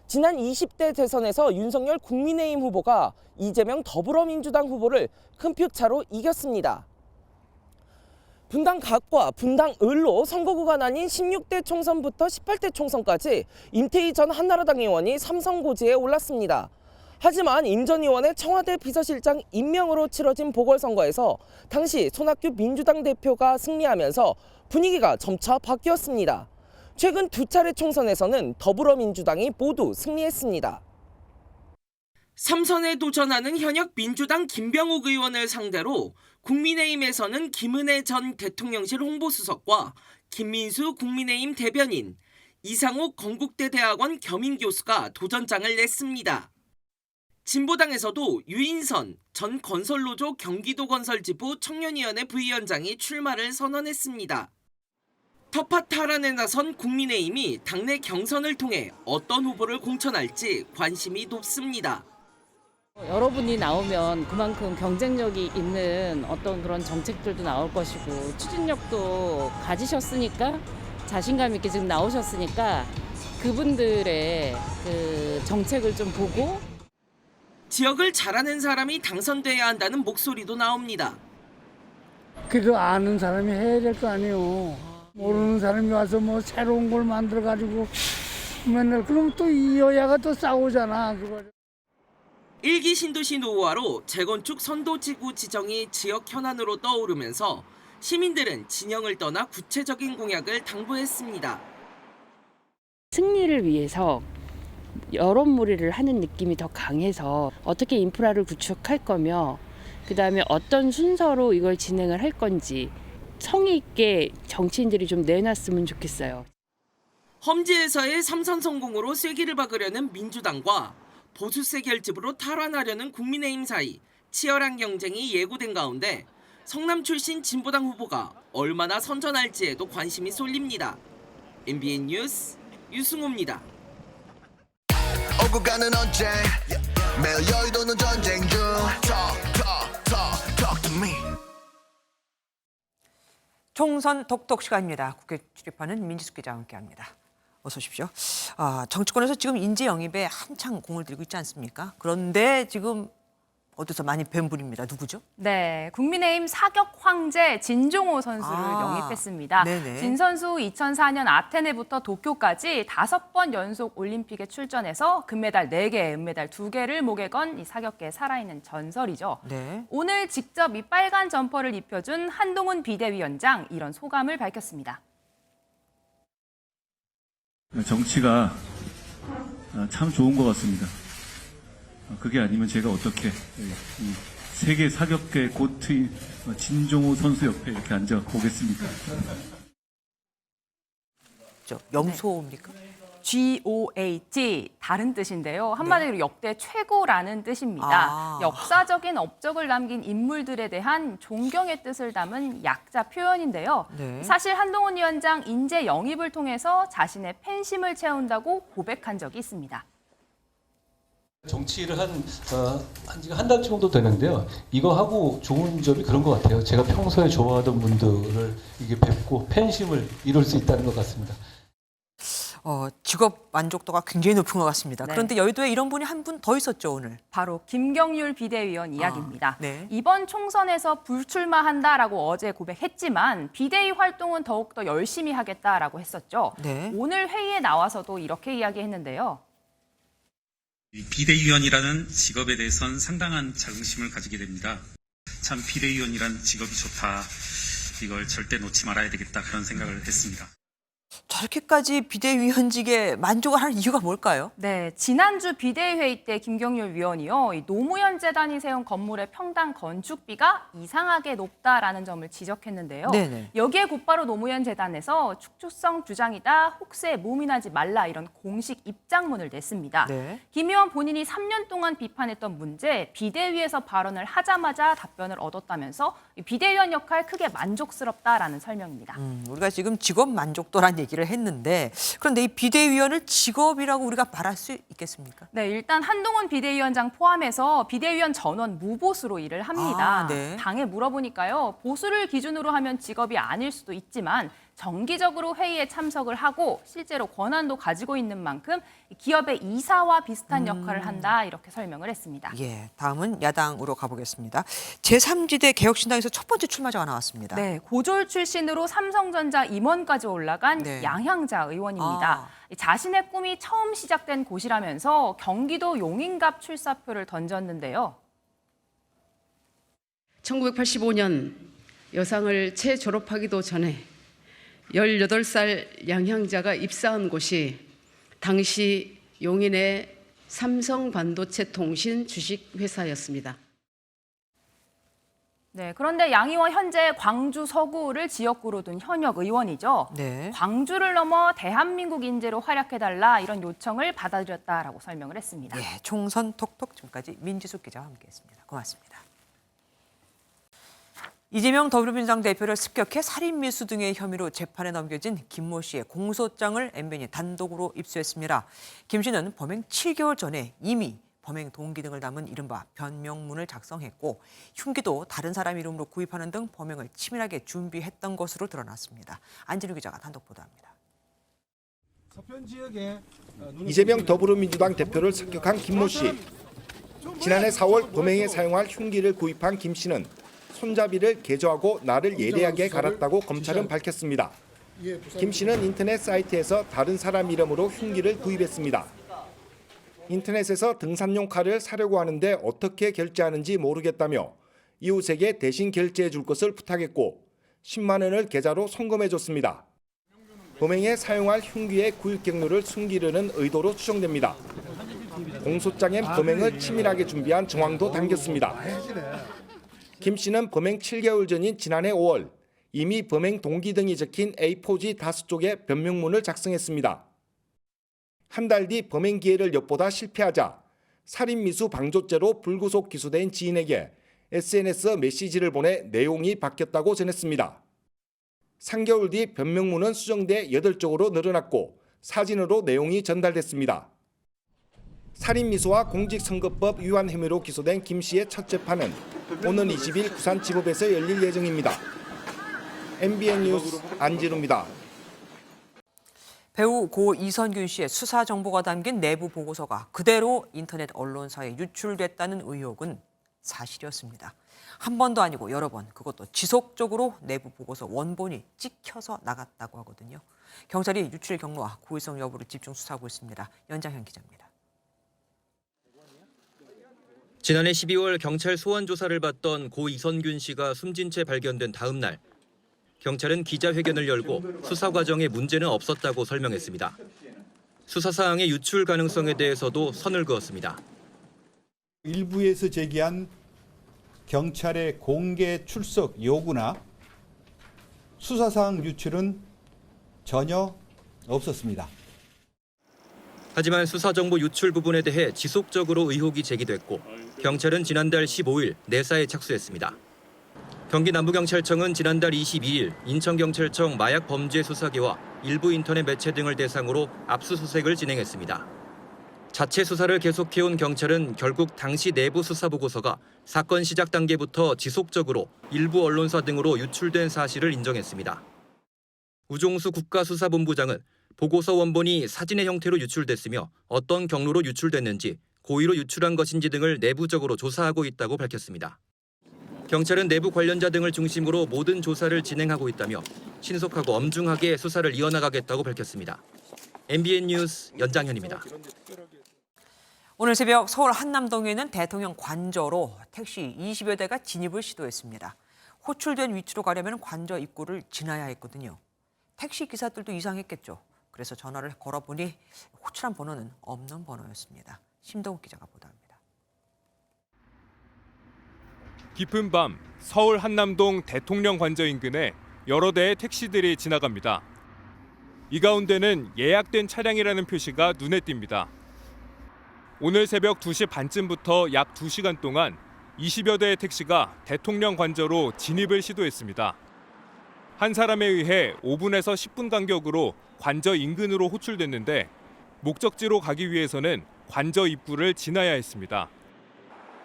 지난 20대 대선에서 윤석열 국민의힘 후보가 이재명 더불어민주당 후보를 큰 표차로 이겼습니다. 분당 각과 분당 을로 선거구가 나뉜 16대 총선부터 18대 총선까지 임태희 전 한나라당 의원이 삼선고지에 올랐습니다. 하지만 임 전 의원의 청와대 비서실장 임명으로 치러진 보궐선거에서 당시 손학규 민주당 대표가 승리하면서 분위기가 점차 바뀌었습니다. 최근 두 차례 총선에서는 더불어민주당이 모두 승리했습니다. 3선에 도전하는 현역 민주당 김병욱 의원을 상대로 국민의힘에서는 김은혜 전 대통령실 홍보수석과 김민수 국민의힘 대변인, 이상욱 건국대 대학원 겸임교수가 도전장을 냈습니다. 진보당에서도 유인선 전 건설노조 경기도건설지부 청년위원회 부위원장이 출마를 선언했습니다. 터파 탈환에 나선 국민의힘이 당내 경선을 통해 어떤 후보를 공천할지 관심이 높습니다. 여러분이 나오면 그만큼 경쟁력이 있는 어떤 그런 정책들도 나올 것이고 추진력도 가지셨으니까 자신감 있게 지금 나오셨으니까 그분들의 그 정책을 좀 보고 지역을 잘 아는 사람이 당선돼야 한다는 목소리도 나옵니다. 그래도 아는 사람이 해야 될 거 아니에요. 모르는 사람이 와서 뭐 새로운 걸 만들어가지고 맨날 그럼 또 이 여야가 또 싸우잖아. 그거. 1기 신도시 노후화로 재건축 선도지구 지정이 지역 현안으로 떠오르면서 시민들은 진영을 떠나 구체적인 공약을 당부했습니다. 승리를 위해서 여론몰이를 하는 느낌이 더 강해서 어떻게 인프라를 구축할 거며 그다음에 어떤 순서로 이걸 진행을 할 건지 성의 있게 정치인들이 좀 내놨으면 좋겠어요. 험지에서의 3선 성공으로 쐐기를 박으려는 민주당과 보수세 결집으로 탈환하려는 국민의힘 사이 치열한 경쟁이 예고된 가운데 성남 출신 진보당 후보가 얼마나 선전할지에도 관심이 쏠립니다. MBN 뉴스 유승호입니다. 오고 가는 언제 매일 여의도는 전쟁 중 Talk to me. 총선 독독 시간입니다. 국회 출입하는 민지숙 기자와 함께합니다. 어서 오십시오. 정치권에서 지금 인재 영입에 한창 공을 들이고 있지 않습니까? 그런데 지금 어디서 많이 뵌 분입니다. 누구죠? 네, 국민의힘 사격 황제 진종호 선수를 영입했습니다. 네네. 진 선수 2004년 아테네부터 도쿄까지 5번 연속 올림픽에 출전해서 금메달 4개, 은메달 2개를 목에 건 이 사격계의 살아있는 전설이죠. 네. 오늘 직접 이 빨간 점퍼를 입혀준 한동훈 비대위원장 이런 소감을 밝혔습니다. 정치가 참 좋은 것 같습니다. 그게 아니면 제가 어떻게 이 세계 사격계 고트인 진종호 선수 옆에 이렇게 앉아 보겠습니까? 염소입니까? GOAT, 다른 뜻인데요. 한마디로 역대 최고라는 뜻입니다. 역사적인 업적을 남긴 인물들에 대한 존경의 뜻을 담은 약자 표현인데요. 네. 사실 한동훈 위원장 인재 영입을 통해서 자신의 팬심을 채운다고 고백한 적이 있습니다. 정치를 한 지가 한 달 정도 되는데요. 이거 하고 좋은 점이 그런 것 같아요. 제가 평소에 좋아하던 분들을 이게 뵙고 팬심을 이룰 수 있다는 것 같습니다. 직업 만족도가 굉장히 높은 것 같습니다. 네. 그런데 여의도에 이런 분이 한 분 더 있었죠, 오늘. 바로 김경률 비대위원 이야기입니다. 네. 이번 총선에서 불출마한다라고 어제 고백했지만 비대위 활동은 더욱더 열심히 하겠다라고 했었죠. 네. 오늘 회의에 나와서도 이렇게 이야기했는데요. 비대위원이라는 직업에 대해선 상당한 자긍심을 가지게 됩니다. 참 비대위원이란 직업이 좋다. 이걸 절대 놓지 말아야 되겠다. 그런 생각을 했습니다. 저렇게까지 비대위원직에 만족을 하는 이유가 뭘까요? 네, 지난주 비대위 회의 때 김경률 위원이요, 이 노무현 재단이 세운 건물의 평당 건축비가 이상하게 높다라는 점을 지적했는데요. 네네. 여기에 곧바로 노무현 재단에서 축소성 주장이다, 혹세 무민하지 말라 이런 공식 입장문을 냈습니다. 네. 김 의원 본인이 3년 동안 비판했던 문제, 비대위에서 발언을 하자마자 답변을 얻었다면서 비대위원 역할 크게 만족스럽다라는 설명입니다. 우리가 지금 직업 만족도란 얘기 얘기를 했는데 그런데 이 비대위원을 직업이라고 우리가 말할 수 있겠습니까? 네, 일단 한동훈 비대위원장 포함해서 비대위원 전원 무보수로 일을 합니다. 네. 당에 물어보니까요. 보수를 기준으로 하면 직업이 아닐 수도 있지만 정기적으로 회의에 참석을 하고 실제로 권한도 가지고 있는 만큼 기업의 이사와 비슷한 역할을 한다 이렇게 설명을 했습니다. 예, 다음은 야당으로 가보겠습니다. 제3지대 개혁신당에서 첫 번째 출마자가 나왔습니다. 네, 고졸 출신으로 삼성전자 임원까지 올라간 양향자 의원입니다. 자신의 꿈이 처음 시작된 곳이라면서 경기도 용인갑 출사표를 던졌는데요. 1985년 여상을 채 졸업하기도 전에 18살 양향자가 입사한 곳이 당시 용인의 삼성반도체 통신 주식회사였습니다. 네, 그런데 양 의원 현재 광주 서구를 지역구로 둔 현역 의원이죠. 네. 광주를 넘어 대한민국 인재로 활약해달라 이런 요청을 받아들였다라고 설명을 했습니다. 예, 총선 톡톡 지금까지 민지숙 기자와 함께했습니다. 고맙습니다. 이재명 더불어민주당 대표를 습격해 살인미수 등의 혐의로 재판에 넘겨진 김모 씨의 공소장을 MBN이 단독으로 입수했습니다. 김 씨는 범행 7개월 전에 이미 범행 동기 등을 담은 이른바 변명문을 작성했고 흉기도 다른 사람 이름으로 구입하는 등 범행을 치밀하게 준비했던 것으로 드러났습니다. 안진우 기자가 단독 보도합니다. 이재명 더불어민주당 대표를 습격한 김모 씨. 지난해 4월 범행에 사용할 흉기를 구입한 김 씨는 손잡이를 개조하고 나를 예리하게 갈았다고 검찰은 밝혔습니다. 김 씨는 인터넷 사이트에서 다른 사람 이름으로 흉기를 구입했습니다. 인터넷에서 등산용 칼을 사려고 하는데 어떻게 결제하는지 모르겠다며 이웃에게 대신 결제해 줄 것을 부탁했고 10만 원을 계좌로 송금해 줬습니다. 범행에 사용할 흉기의 구입 경로를 숨기려는 의도로 추정됩니다. 공소장엔 범행을 치밀하게 준비한 정황도 담겼습니다. 김 씨는 범행 7개월 전인 지난해 5월 이미 범행 동기 등이 적힌 A4지 5쪽의 변명문을 작성했습니다. 한 달 뒤 범행 기회를 엿보다 실패하자 살인미수 방조죄로 불구속 기소된 지인에게 SNS 메시지를 보내 내용이 바뀌었다고 전했습니다. 3개월 뒤 변명문은 수정돼 8쪽으로 늘어났고 사진으로 내용이 전달됐습니다. 살인미수와 공직선거법 위반 혐의로 기소된 김 씨의 첫 재판은 오는 20일 부산지법에서 열릴 예정입니다. MBN 뉴스 안진우입니다. 배우 고 이선균 씨의 수사 정보가 담긴 내부 보고서가 그대로 인터넷 언론사에 유출됐다는 의혹은 사실이었습니다. 한 번도 아니고 여러 번, 그것도 지속적으로 내부 보고서 원본이 찍혀서 나갔다고 하거든요. 경찰이 유출 경로와 고의성 여부를 집중 수사하고 있습니다. 연장현 기자입니다. 지난해 12월 경찰 소환 조사를 받던 고 이선균 씨가 숨진 채 발견된 다음 날 경찰은 기자회견을 열고 수사 과정에 문제는 없었다고 설명했습니다. 수사 사항의 유출 가능성에 대해서도 선을 그었습니다. 일부에서 제기한 경찰의 공개 출석 요구나 수사 사항 유출은 전혀 없었습니다. 하지만 수사 정보 유출 부분에 대해 지속적으로 의혹이 제기됐고 경찰은 지난달 15일 내사에 착수했습니다. 경기 남부경찰청은 지난달 22일 인천경찰청 마약범죄수사계와 일부 인터넷 매체 등을 대상으로 압수수색을 진행했습니다. 자체 수사를 계속해온 경찰은 결국 당시 내부 수사 보고서가 사건 시작 단계부터 지속적으로 일부 언론사 등으로 유출된 사실을 인정했습니다. 우종수 국가수사본부장은 보고서 원본이 사진의 형태로 유출됐으며 어떤 경로로 유출됐는지 고의로 유출한 것인지 등을 내부적으로 조사하고 있다고 밝혔습니다. 경찰은 내부 관련자 등을 중심으로 모든 조사를 진행하고 있다며 신속하고 엄중하게 수사를 이어나가겠다고 밝혔습니다. MBN 뉴스 연장현입니다. 오늘 새벽 서울 한남동에는 대통령 관저로 택시 20여 대가 진입을 시도했습니다. 호출된 위치로 가려면 관저 입구를 지나야 했거든요. 택시 기사들도 이상했겠죠. 그래서 전화를 걸어보니 호출한 번호는 없는 번호였습니다. 심동욱 기자가 보도합니다. 깊은 밤 서울 한남동 대통령 관저 인근에 여러 대의 택시들이 지나갑니다. 이 가운데는 예약된 차량이라는 표시가 눈에 띕니다. 오늘 새벽 2시 반쯤부터 약 2시간 동안 20여 대의 택시가 대통령 관저로 진입을 시도했습니다. 한 사람에 의해 5분에서 10분 간격으로 관저 인근으로 호출됐는데 목적지로 가기 위해서는 관저 입구를 지나야 했습니다.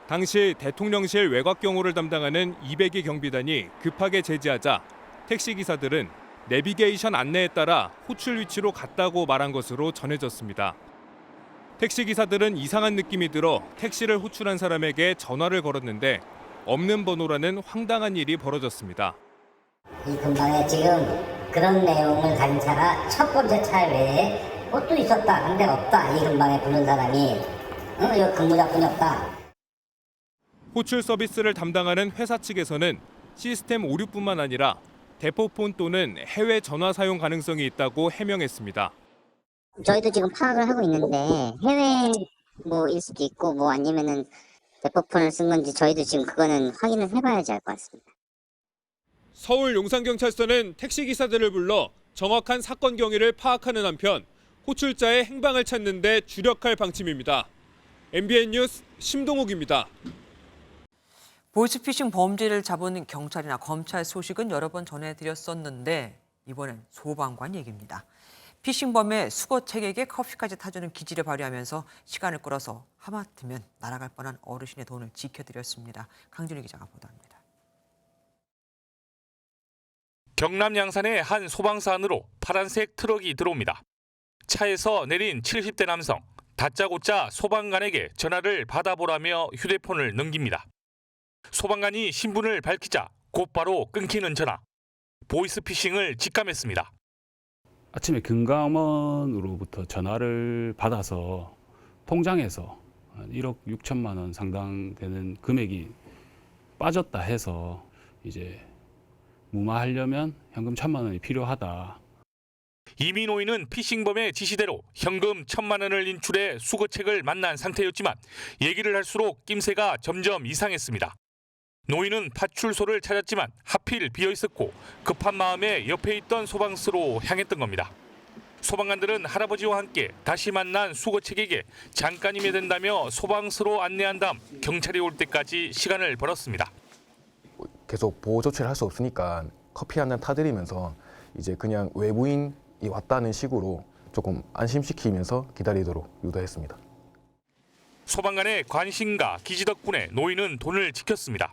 당시 대통령실 외곽 경호를 담당하는 200의 경비단이 급하게 제지하자 택시기사들은 내비게이션 안내에 따라 호출 위치로 갔다고 말한 것으로 전해졌습니다. 택시기사들은 이상한 느낌이 들어 택시를 호출한 사람에게 전화를 걸었는데 없는 번호라는 황당한 일이 벌어졌습니다. 이 근방에 지금 그런 내용을 가진 차가 첫 번째 차 외에 또 있었다. 근데 없다. 이 근방에 부른 사람이 여기 근무자분이 없다. 호출 서비스를 담당하는 회사 측에서는 시스템 오류뿐만 아니라 대포폰 또는 해외 전화 사용 가능성이 있다고 해명했습니다. 저희도 지금 파악을 하고 있는데 해외 일 수도 있고 아니면은 대포폰을 쓴 건지 저희도 지금 그거는 확인을 해봐야지 알 것 같습니다. 서울 용산경찰서는 택시기사들을 불러 정확한 사건 경위를 파악하는 한편 호출자의 행방을 찾는 데 주력할 방침입니다. MBN 뉴스 심동욱입니다. 보이스피싱 범죄를 잡은 경찰이나 검찰 소식은 여러 번 전해드렸었는데 이번엔 소방관 얘기입니다. 피싱범의 수거책에게 커피까지 타주는 기질을 발휘하면서 시간을 끌어서 하마터면 날아갈 뻔한 어르신의 돈을 지켜드렸습니다. 강준희 기자가 보도합니다. 경남 양산의 한 소방서 안으로 파란색 트럭이 들어옵니다. 차에서 내린 70대 남성, 다짜고짜 소방관에게 전화를 받아보라며 휴대폰을 넘깁니다. 소방관이 신분을 밝히자 곧바로 끊기는 전화. 보이스피싱을 직감했습니다. 아침에 금감원으로부터 전화를 받아서 통장에서 1억 6천만 원 상당 되는 금액이 빠졌다 해서 이제 무마하려면 현금 1,000만 원이 필요하다. 이민호인은 피싱범의 지시대로 현금 1,000만 원을 인출해 수거책을 만난 상태였지만 얘기를 할수록 낌새가 점점 이상했습니다. 노인은 파출소를 찾았지만 하필 비어있었고 급한 마음에 옆에 있던 소방서로 향했던 겁니다. 소방관들은 할아버지와 함께 다시 만난 수거책에게 잠깐이면 된다며 소방서로 안내한 다음 경찰이 올 때까지 시간을 벌었습니다. 계속 보호 조치를 할 수 없으니까 커피 한 잔 타드리면서 이제 그냥 외부인이 왔다는 식으로 조금 안심시키면서 기다리도록 유도했습니다. 소방관의 관심과 기지 덕분에 노인은 돈을 지켰습니다.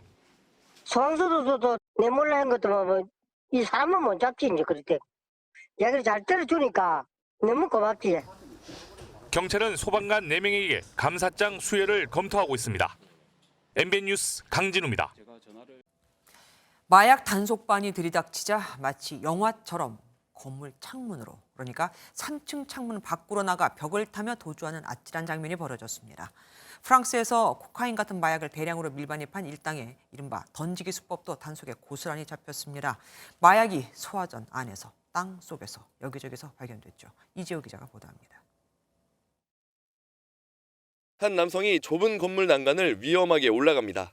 소방서도 내 몰래 한 것도 이 사람은 못 잡지 이제 그럴 때. 얘를 잘 때려주니까 너무 고맙지. 경찰은 소방관 4명에게 감사장 수여를 검토하고 있습니다. MBN 뉴스 강진우입니다. 마약 단속반이 들이닥치자 마치 영화처럼 건물 창문으로, 그러니까 3층 창문 밖으로 나가 벽을 타며 도주하는 아찔한 장면이 벌어졌습니다. 프랑스에서 코카인 같은 마약을 대량으로 밀반입한 일당의 이른바 던지기 수법도 단속에 고스란히 잡혔습니다. 마약이 소화전 안에서, 땅 속에서, 여기저기서 발견됐죠. 이재호 기자가 보도합니다. 한 남성이 좁은 건물 난간을 위험하게 올라갑니다.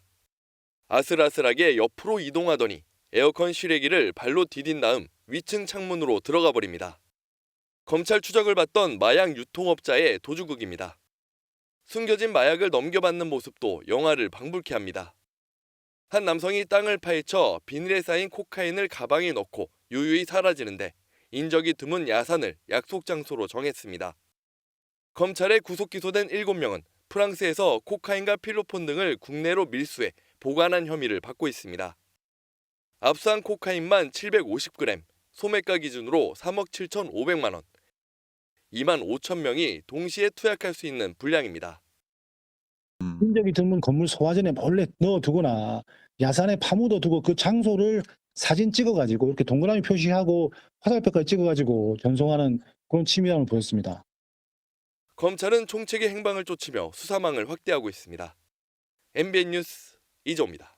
아슬아슬하게 옆으로 이동하더니 에어컨 실외기를 발로 디딘 다음 위층 창문으로 들어가 버립니다. 검찰 추적을 받던 마약 유통업자의 도주극입니다. 숨겨진 마약을 넘겨받는 모습도 영화를 방불케 합니다. 한 남성이 땅을 파헤쳐 비닐에 쌓인 코카인을 가방에 넣고 유유히 사라지는데 인적이 드문 야산을 약속 장소로 정했습니다. 검찰에 구속 기소된 7명은 프랑스에서 코카인과 필로폰 등을 국내로 밀수해 보관한 혐의를 받고 있습니다. 압수한 코카인만 750g, 소매가 기준으로 3억 7,500만 원, 2만 5천 명이 동시에 투약할 수 있는 분량입니다. 인적이 드문 건물 소화전에 몰래 넣어두거나 야산에 파묻어두고 그 장소를 사진 찍어가지고 이렇게 동그라미 표시하고 화살표까지 찍어가지고 전송하는 그런 치밀함을 보였습니다. 검찰은 총책의 행방을 쫓으며 수사망을 확대하고 있습니다. MBN 뉴스 이조입니다.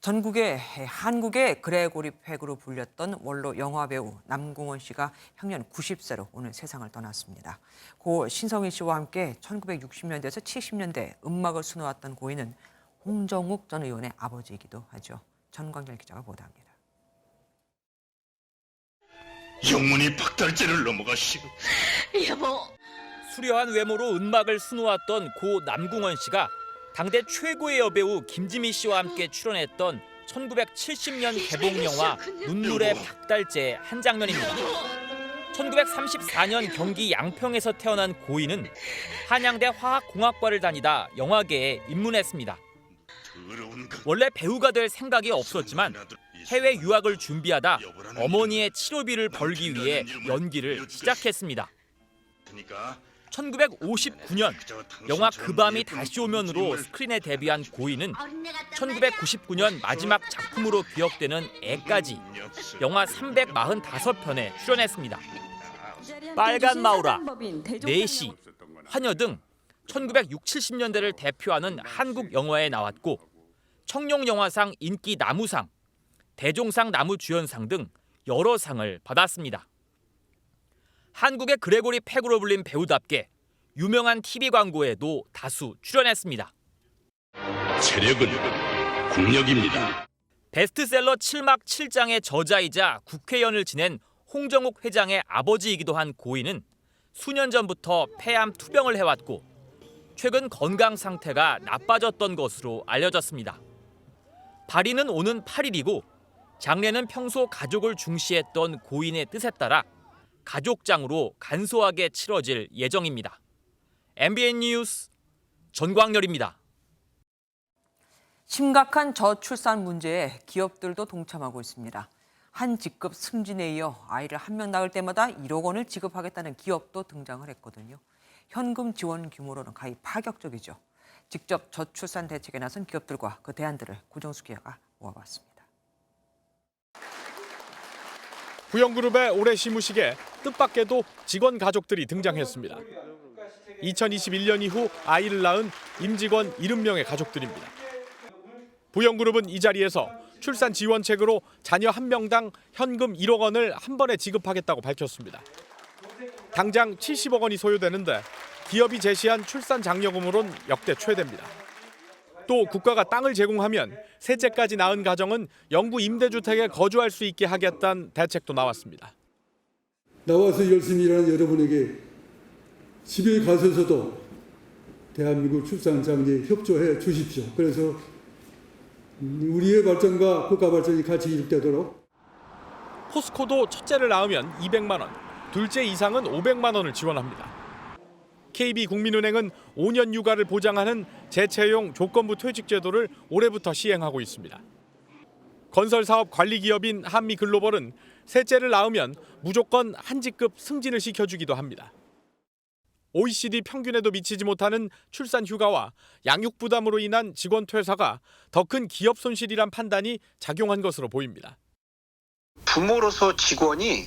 한국의 그레고리 팩으로 불렸던 원로 영화배우 남궁원 씨가 향년 90세로 오늘 세상을 떠났습니다. 고 신성희 씨와 함께 1960년대에서 70년대 음악을 수놓았던 고인은 홍정욱 전 의원의 아버지이기도 하죠. 전광열 기자가 보도합니다. 영문이 박달재를 넘어가시고 여보. 수려한 외모로 음악을 수놓았던 고 남궁원 씨가 당대 최고의 여배우 김지미 씨와 함께 출연했던 1970년 개봉 영화 눈물의 박달재 한 장면입니다. 1934년 경기 양평에서 태어난 고인은 한양대 화학공학과를 다니다 영화계에 입문했습니다. 원래 배우가 될 생각이 없었지만 해외 유학을 준비하다 어머니의 치료비를 벌기 위해 연기를 시작했습니다. 1959년 영화 그 밤이 다시 오면으로 스크린에 데뷔한 고인은 1999년 마지막 작품으로 기억되는 애까지 영화 345편에 출연했습니다. 빨간 마우라, 내시, 화녀 등 1960, 70년대를 대표하는 한국 영화에 나왔고 청룡영화상 인기 나무상, 대종상 나무주연상 등 여러 상을 받았습니다. 한국의 그레고리 팩으로 불린 배우답게 유명한 TV 광고에도 다수 출연했습니다. 체력은 국력입니다. 베스트셀러 7막 7장의 저자이자 국회의원을 지낸 홍정욱 회장의 아버지이기도 한 고인은 수년 전부터 폐암 투병을 해왔고 최근 건강 상태가 나빠졌던 것으로 알려졌습니다. 발인은 오는 8일이고 장례는 평소 가족을 중시했던 고인의 뜻에 따라 가족장으로 간소하게 치러질 예정입니다. MBN 뉴스 전광열입니다. 심각한 저출산 문제에 기업들도 동참하고 있습니다. 한 직급 승진에 이어 아이를 한 명 낳을 때마다 1억 원을 지급하겠다는 기업도 등장을 했거든요. 현금 지원 규모로는 가히 파격적이죠. 직접 저출산 대책에 나선 기업들과 그 대안들을 고정수 기자가 모아봤습니다. 부영그룹의 올해 시무식에 뜻밖에도 직원 가족들이 등장했습니다. 2021년 이후 아이를 낳은 임직원 70명의 가족들입니다. 부영그룹은 이 자리에서 출산 지원책으로 자녀 한 명당 현금 1억 원을 한 번에 지급하겠다고 밝혔습니다. 당장 70억 원이 소요되는데 기업이 제시한 출산 장려금으로는 역대 최대입니다. 또 국가가 땅을 제공하면 셋째까지 낳은 가정은 영구 임대주택에 거주할 수 있게 하겠다는 대책도 나왔습니다. 나와서 열심히 일하는 여러분에게 집에 가셔서도 대한민국 출산 장려에 협조해 주십시오. 그래서 우리의 발전과 국가 발전이 같이 이룩되도록. 포스코도 첫째를 낳으면 200만 원, 둘째 이상은 500만 원을 지원합니다. KB국민은행은 5년 육아를 보장하는 재채용 조건부 퇴직 제도를 올해부터 시행하고 있습니다. 건설사업 관리기업인 한미글로벌은 셋째를 낳으면 무조건 한 직급 승진을 시켜주기도 합니다. OECD 평균에도 미치지 못하는 출산 휴가와 양육 부담으로 인한 직원 퇴사가 더 큰 기업 손실이란 판단이 작용한 것으로 보입니다. 부모로서 직원이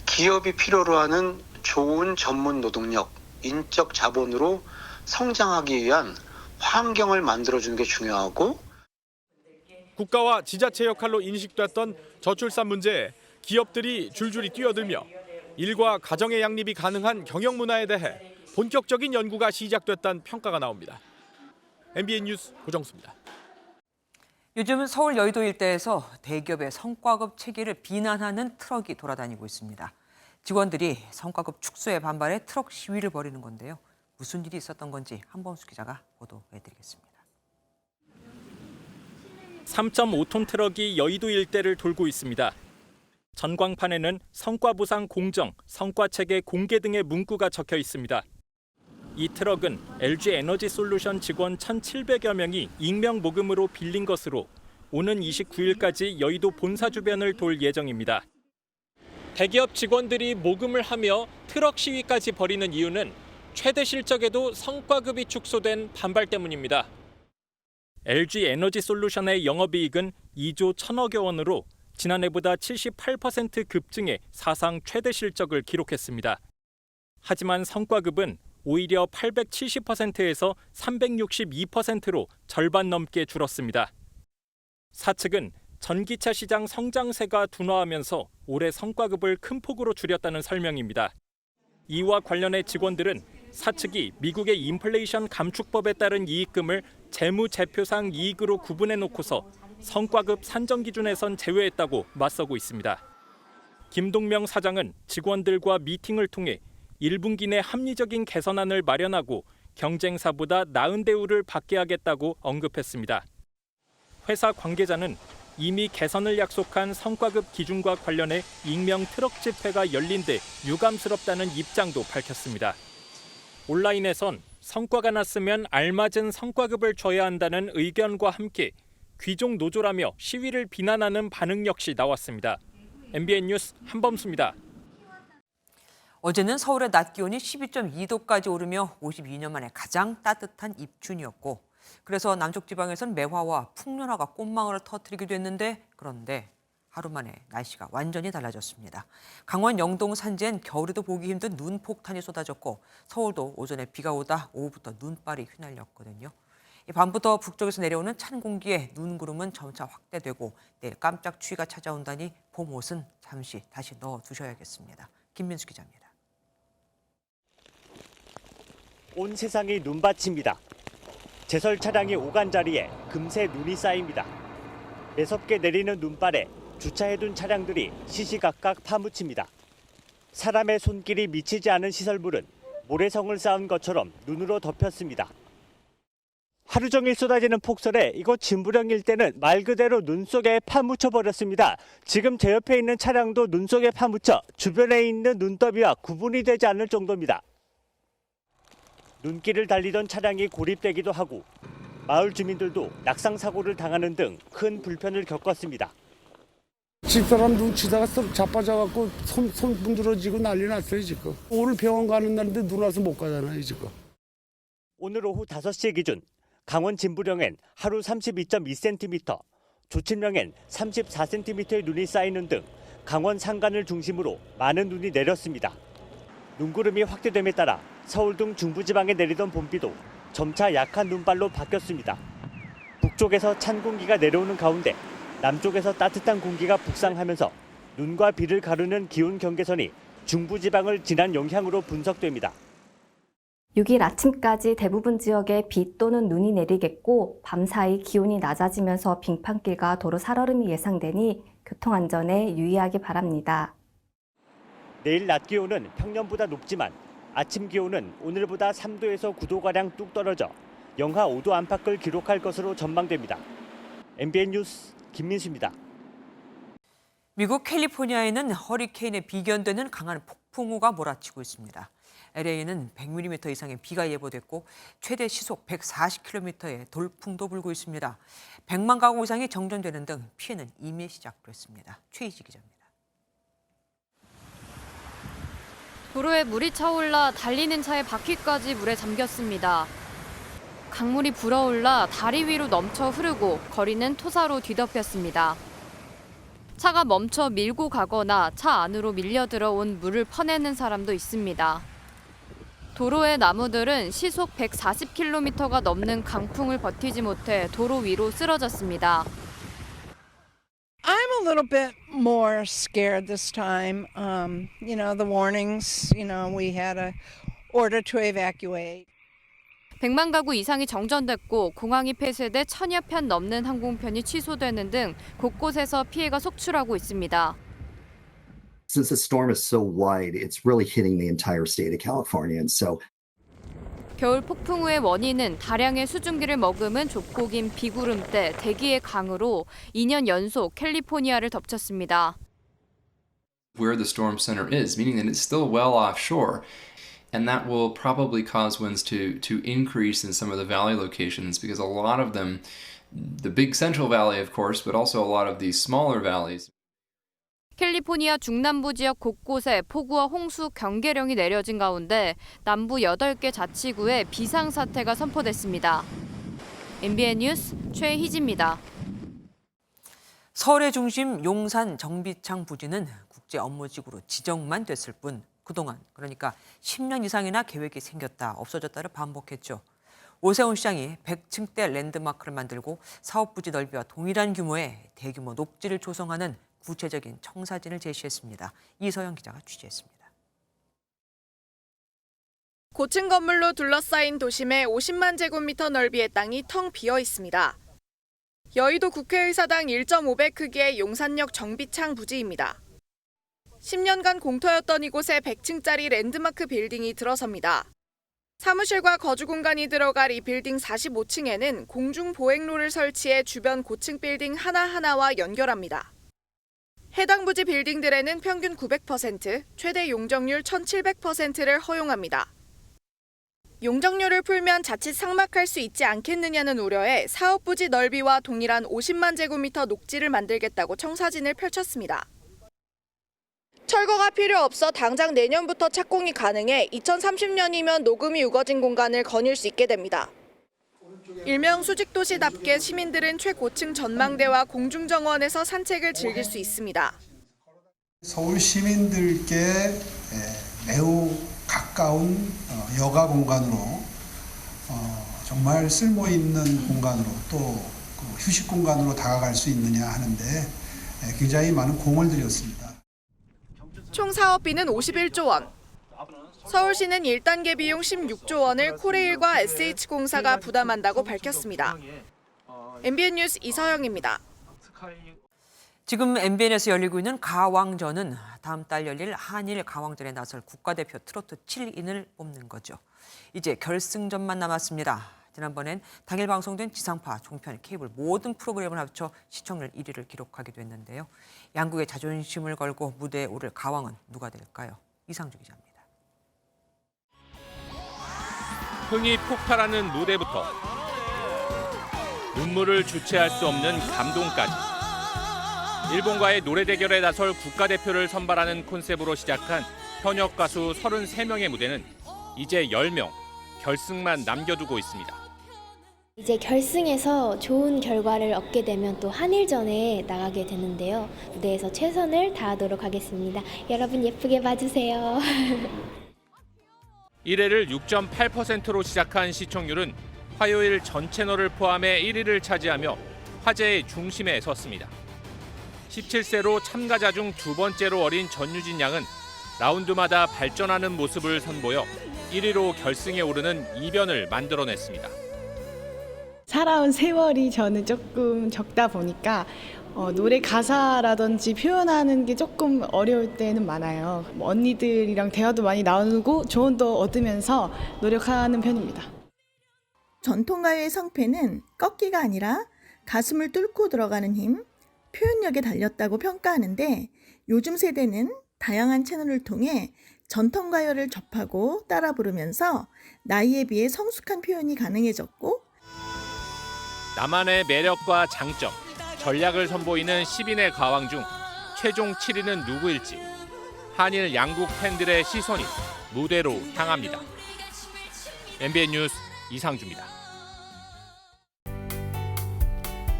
기업이 필요로 하는 좋은 전문 노동력, 인적 자본으로 성장하기 위한 환경을 만들어주는 게 중요하고 국가와 지자체 역할로 인식됐던 저출산 문제에 기업들이 줄줄이 뛰어들며 일과 가정의 양립이 가능한 경영 문화에 대해 본격적인 연구가 시작됐다는 평가가 나옵니다. MBN 뉴스 고정수입니다. 요즘 서울 여의도 일대에서 대기업의 성과급 체계를 비난하는 트럭이 돌아다니고 있습니다. 직원들이 성과급 축소에 반발해 트럭 시위를 벌이는 건데요. 무슨 일이 있었던 건지 한범수 기자가 보도해드리겠습니다. 3.5톤 트럭이 여의도 일대를 돌고 있습니다. 전광판에는 성과보상 공정, 성과체계 공개 등의 문구가 적혀 있습니다. 이 트럭은 LG에너지솔루션 직원 1,700여 명이 익명 모금으로 빌린 것으로 오는 29일까지 여의도 본사 주변을 돌 예정입니다. 대기업 직원들이 모금을 하며 트럭 시위까지 벌이는 이유는 최대 실적에도 성과급이 축소된 반발 때문입니다. LG에너지솔루션의 영업이익은 2조 1,000억여 원으로 지난해보다 78% 급증해 사상 최대 실적을 기록했습니다. 하지만 성과급은 오히려 870%에서 362%로 절반 넘게 줄었습니다. 사측은 전기차 시장 성장세가 둔화하면서 올해 성과급을 큰 폭으로 줄였다는 설명입니다. 이와 관련해 직원들은 사측이 미국의 인플레이션 감축법에 따른 이익금을 재무제표상 이익으로 구분해 놓고서 성과급 산정 기준에선 제외했다고 맞서고 있습니다. 김동명 사장은 직원들과 미팅을 통해 1분기 내 합리적인 개선안을 마련하고 경쟁사보다 나은 대우를 받게 하겠다고 언급했습니다. 회사 관계자는 이미 개선을 약속한 성과급 기준과 관련해 익명 트럭 집회가 열린 데 유감스럽다는 입장도 밝혔습니다. 온라인에선 성과가 났으면 알맞은 성과급을 줘야 한다는 의견과 함께 귀족 노조라며 시위를 비난하는 반응 역시 나왔습니다. MBN 뉴스 한범수입니다. 어제는 서울의 낮 기온이 12.2도까지 오르며 52년 만에 가장 따뜻한 입춘이었고, 그래서 남쪽 지방에선 매화와 풍년화가 꽃망울을 터뜨리기도 했는데, 그런데 하루 만에 날씨가 완전히 달라졌습니다. 강원 영동 산지엔 겨울에도 보기 힘든 눈 폭탄이 쏟아졌고, 서울도 오전에 비가 오다 오후부터 눈발이 휘날렸거든요. 밤부터 북쪽에서 내려오는 찬 공기에 눈구름은 점차 확대되고 내일 깜짝 추위가 찾아온다니 봄 옷은 잠시 다시 넣어두셔야겠습니다. 김민수 기자입니다. 온 세상이 눈밭입니다. 제설 차량이 오간 자리에 금세 눈이 쌓입니다. 매섭게 내리는 눈발에 주차해둔 차량들이 시시각각 파묻힙니다. 사람의 손길이 미치지 않은 시설물은 모래성을 쌓은 것처럼 눈으로 덮였습니다. 하루 종일 쏟아지는 폭설에 이곳 진부령 일대는 말 그대로 눈 속에 파묻혀 버렸습니다. 지금 제 옆에 있는 차량도 눈 속에 파묻혀 주변에 있는 눈더미와 구분이 되지 않을 정도입니다. 눈길을 달리던 차량이 고립되기도 하고 마을 주민들도 낙상 사고를 당하는 등 큰 불편을 겪었습니다. 집사람 눈 치다가 썩 자빠져갖고 손 분들어지고 난리 났어요 지금. 오늘 병원 가는 날인데 눈 와서 못 가잖아요 지금. 오늘 오후 5시 기준 강원 진부령엔 하루 32.2cm, 조친령엔 34cm의 눈이 쌓이는 등 강원 산간을 중심으로 많은 눈이 내렸습니다. 눈구름이 확대됨에 따라 서울 등 중부지방에 내리던 봄비도 점차 약한 눈발로 바뀌었습니다. 북쪽에서 찬 공기가 내려오는 가운데 남쪽에서 따뜻한 공기가 북상하면서 눈과 비를 가르는 기온 경계선이 중부지방을 지난 영향으로 분석됩니다. 6일 아침까지 대부분 지역에 비 또는 눈이 내리겠고 밤사이 기온이 낮아지면서 빙판길과 도로 살얼음이 예상되니 교통안전에 유의하기 바랍니다. 내일 낮 기온은 평년보다 높지만 아침 기온은 오늘보다 3도에서 9도가량 뚝 떨어져 영하 5도 안팎을 기록할 것으로 전망됩니다. MBN 뉴스 김민수입니다. 미국 캘리포니아에는 허리케인에 비견되는 강한 폭풍우가 몰아치고 있습니다. LA에는 100mm 이상의 비가 예보됐고 최대 시속 140km의 돌풍도 불고 있습니다. 100만 가구 이상이 정전되는 등 피해는 이미 시작됐습니다. 최희지 기자입니다. 도로에 물이 차올라 달리는 차의 바퀴까지 물에 잠겼습니다. 강물이 불어올라 다리 위로 넘쳐 흐르고 거리는 토사로 뒤덮였습니다. 차가 멈춰 밀고 가거나 차 안으로 밀려 들어온 물을 퍼내는 사람도 있습니다. 도로의 나무들은 시속 140km가 넘는 강풍을 버티지 못해 도로 위로 쓰러졌습니다. I'm a little bit more scared this time. The warnings, we had an order to evacuate. 100만 가구 이상이 정전됐고 공항이 폐쇄돼 1000여 편 넘는 항공편이 취소되는 등 곳곳에서 피해가 속출하고 있습니다. Since the storm is so wide, it's really hitting the entire state of California, and so. 겨울 폭풍우의 원인은 다량의 수증기를 머금은 좁고 긴 비구름대 대기의 강으로 2년 연속 캘리포니아를 덮쳤습니다. Where the storm center is, meaning that it's still well offshore, and that will probably cause winds to increase in some of the valley locations because a lot of them, the big Central Valley, of course, but also a lot of these smaller valleys. 캘리포니아 중남부 지역 곳곳에 폭우와 홍수 경계령이 내려진 가운데 남부 8개 자치구에 비상사태가 선포됐습니다. MBN 뉴스 최희지입니다. 서울의 중심 용산 정비창 부지는 국제 업무지구로 지정만 됐을 뿐 그동안 그러니까 10년 이상이나 계획이 생겼다 없어졌다를 반복했죠. 오세훈 시장이 100층대 랜드마크를 만들고 사업 부지 넓이와 동일한 규모의 대규모 녹지를 조성하는 구체적인 청사진을 제시했습니다. 이서영 기자가 취재했습니다. 고층 건물로 둘러싸인 도심의 50만 제곱미터 넓이의 땅이 텅 비어 있습니다. 여의도 국회의사당 1.5배 크기의 용산역 정비창 부지입니다. 10년간 공터였던 이곳에 100층짜리 랜드마크 빌딩이 들어섭니다. 사무실과 거주 공간이 들어갈 이 빌딩 45층에는 공중 보행로를 설치해 주변 고층 빌딩 하나하나와 연결합니다. 해당 부지 빌딩들에는 평균 900%, 최대 용적률 1700%를 허용합니다. 용적률을 풀면 자칫 삭막할 수 있지 않겠느냐는 우려에 사업 부지 넓이와 동일한 50만 제곱미터 녹지를 만들겠다고 청사진을 펼쳤습니다. 철거가 필요 없어 당장 내년부터 착공이 가능해 2030년이면 녹음이 우거진 공간을 거닐 수 있게 됩니다. 일명 수직도시답게 시민들은 최고층 전망대와 공중정원에서 산책을 즐길 수 있습니다. 서울 시민들께 매우 가까운 여가 공간으로 정말 쓸모 있는 공간으로 또 휴식 공간으로 다가갈 수 있느냐 하는데 굉장히 많은 공을 들였습니다. 총 사업비는 51조 원. 서울시는 1단계 비용 16조 원을 코레일과 SH공사가 부담한다고 밝혔습니다. MBN 뉴스 이서영입니다. 지금 MBN에서 열리고 있는 가왕전은 다음 달 열릴 한일 가왕전에 나설 국가대표 트로트 7인을 뽑는 거죠. 이제 결승전만 남았습니다. 지난번엔 당일 방송된 지상파, 종편, 케이블 모든 프로그램을 합쳐 시청률 1위를 기록하기도 했는데요. 양국의 자존심을 걸고 무대에 오를 가왕은 누가 될까요? 이상주 기자입니다. 흥이 폭발하는 무대부터 눈물을 주체할 수 없는 감동까지 일본과의 노래 대결에 나설 국가대표를 선발하는 콘셉트로 시작한 현역 가수 33명의 무대는 이제 10명, 결승만 남겨두고 있습니다. 이제 결승에서 좋은 결과를 얻게 되면 또 한일전에 나가게 되는데요. 무대에서 최선을 다하도록 하겠습니다. 여러분 예쁘게 봐주세요. 1회를 6.8%로 시작한 시청률은 화요일 전 채널을 포함해 1위를 차지하며 화제의 중심에 섰습니다. 17세로 참가자 중 두 번째로 어린 전유진 양은 라운드마다 발전하는 모습을 선보여 1위로 결승에 오르는 이변을 만들어냈습니다. 살아온 세월이 저는 조금 적다 보니까 노래 가사라든지 표현하는 게 조금 어려울 때는 많아요. 언니들이랑 대화도 많이 나누고 조언도 얻으면서 노력하는 편입니다. 전통가요의 성패는 꺾기가 아니라 가슴을 뚫고 들어가는 힘, 표현력에 달렸다고 평가하는데 요즘 세대는 다양한 채널을 통해 전통가요를 접하고 따라 부르면서 나이에 비해 성숙한 표현이 가능해졌고 나만의 매력과 장점, 전략을 선보이는 10인의 가왕 중 최종 7위는 누구일지 한일 양국 팬들의 시선이 무대로 향합니다. MBN 뉴스 이상주입니다.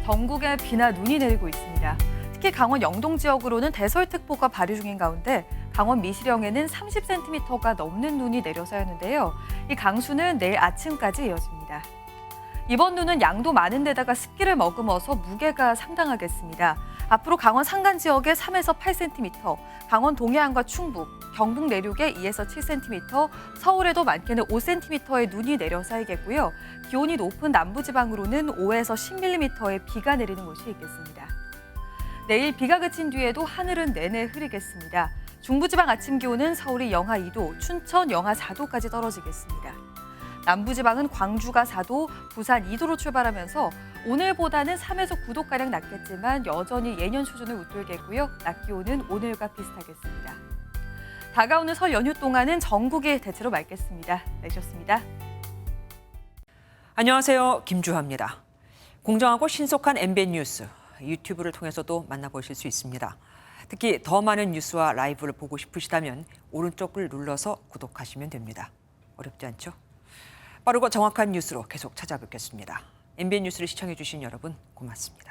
전국에 비나 눈이 내리고 있습니다. 특히 강원 영동 지역으로는 대설특보가 발효 중인 가운데 강원 미시령에는 30cm가 넘는 눈이 내려서 하는데요. 이 강수는 내일 아침까지 이어집니다. 이번 눈은 양도 많은 데다가 습기를 머금어서 무게가 상당하겠습니다. 앞으로 강원 산간 지역에 3에서 8cm, 강원 동해안과 충북, 경북 내륙에 2에서 7cm, 서울에도 많게는 5cm의 눈이 내려 쌓이겠고요. 기온이 높은 남부지방으로는 5에서 10mm의 비가 내리는 곳이 있겠습니다. 내일 비가 그친 뒤에도 하늘은 내내 흐리겠습니다. 중부지방 아침 기온은 서울이 영하 2도, 춘천 영하 4도까지 떨어지겠습니다. 남부지방은 광주가 4도, 부산 2도로 출발하면서 오늘보다는 3에서 9도가량 낮겠지만 여전히 예년 수준을 웃돌겠고요. 낮 기온은 오늘과 비슷하겠습니다. 다가오는 설 연휴 동안은 전국이 대체로 맑겠습니다. 내셨습니다. 안녕하세요. 김주하입니다. 공정하고 신속한 MBN 뉴스, 유튜브를 통해서도 만나보실 수 있습니다. 특히 더 많은 뉴스와 라이브를 보고 싶으시다면 오른쪽을 눌러서 구독하시면 됩니다. 어렵지 않죠? 빠르고 정확한 뉴스로 계속 찾아뵙겠습니다. MBN 뉴스를 시청해주신 여러분 고맙습니다.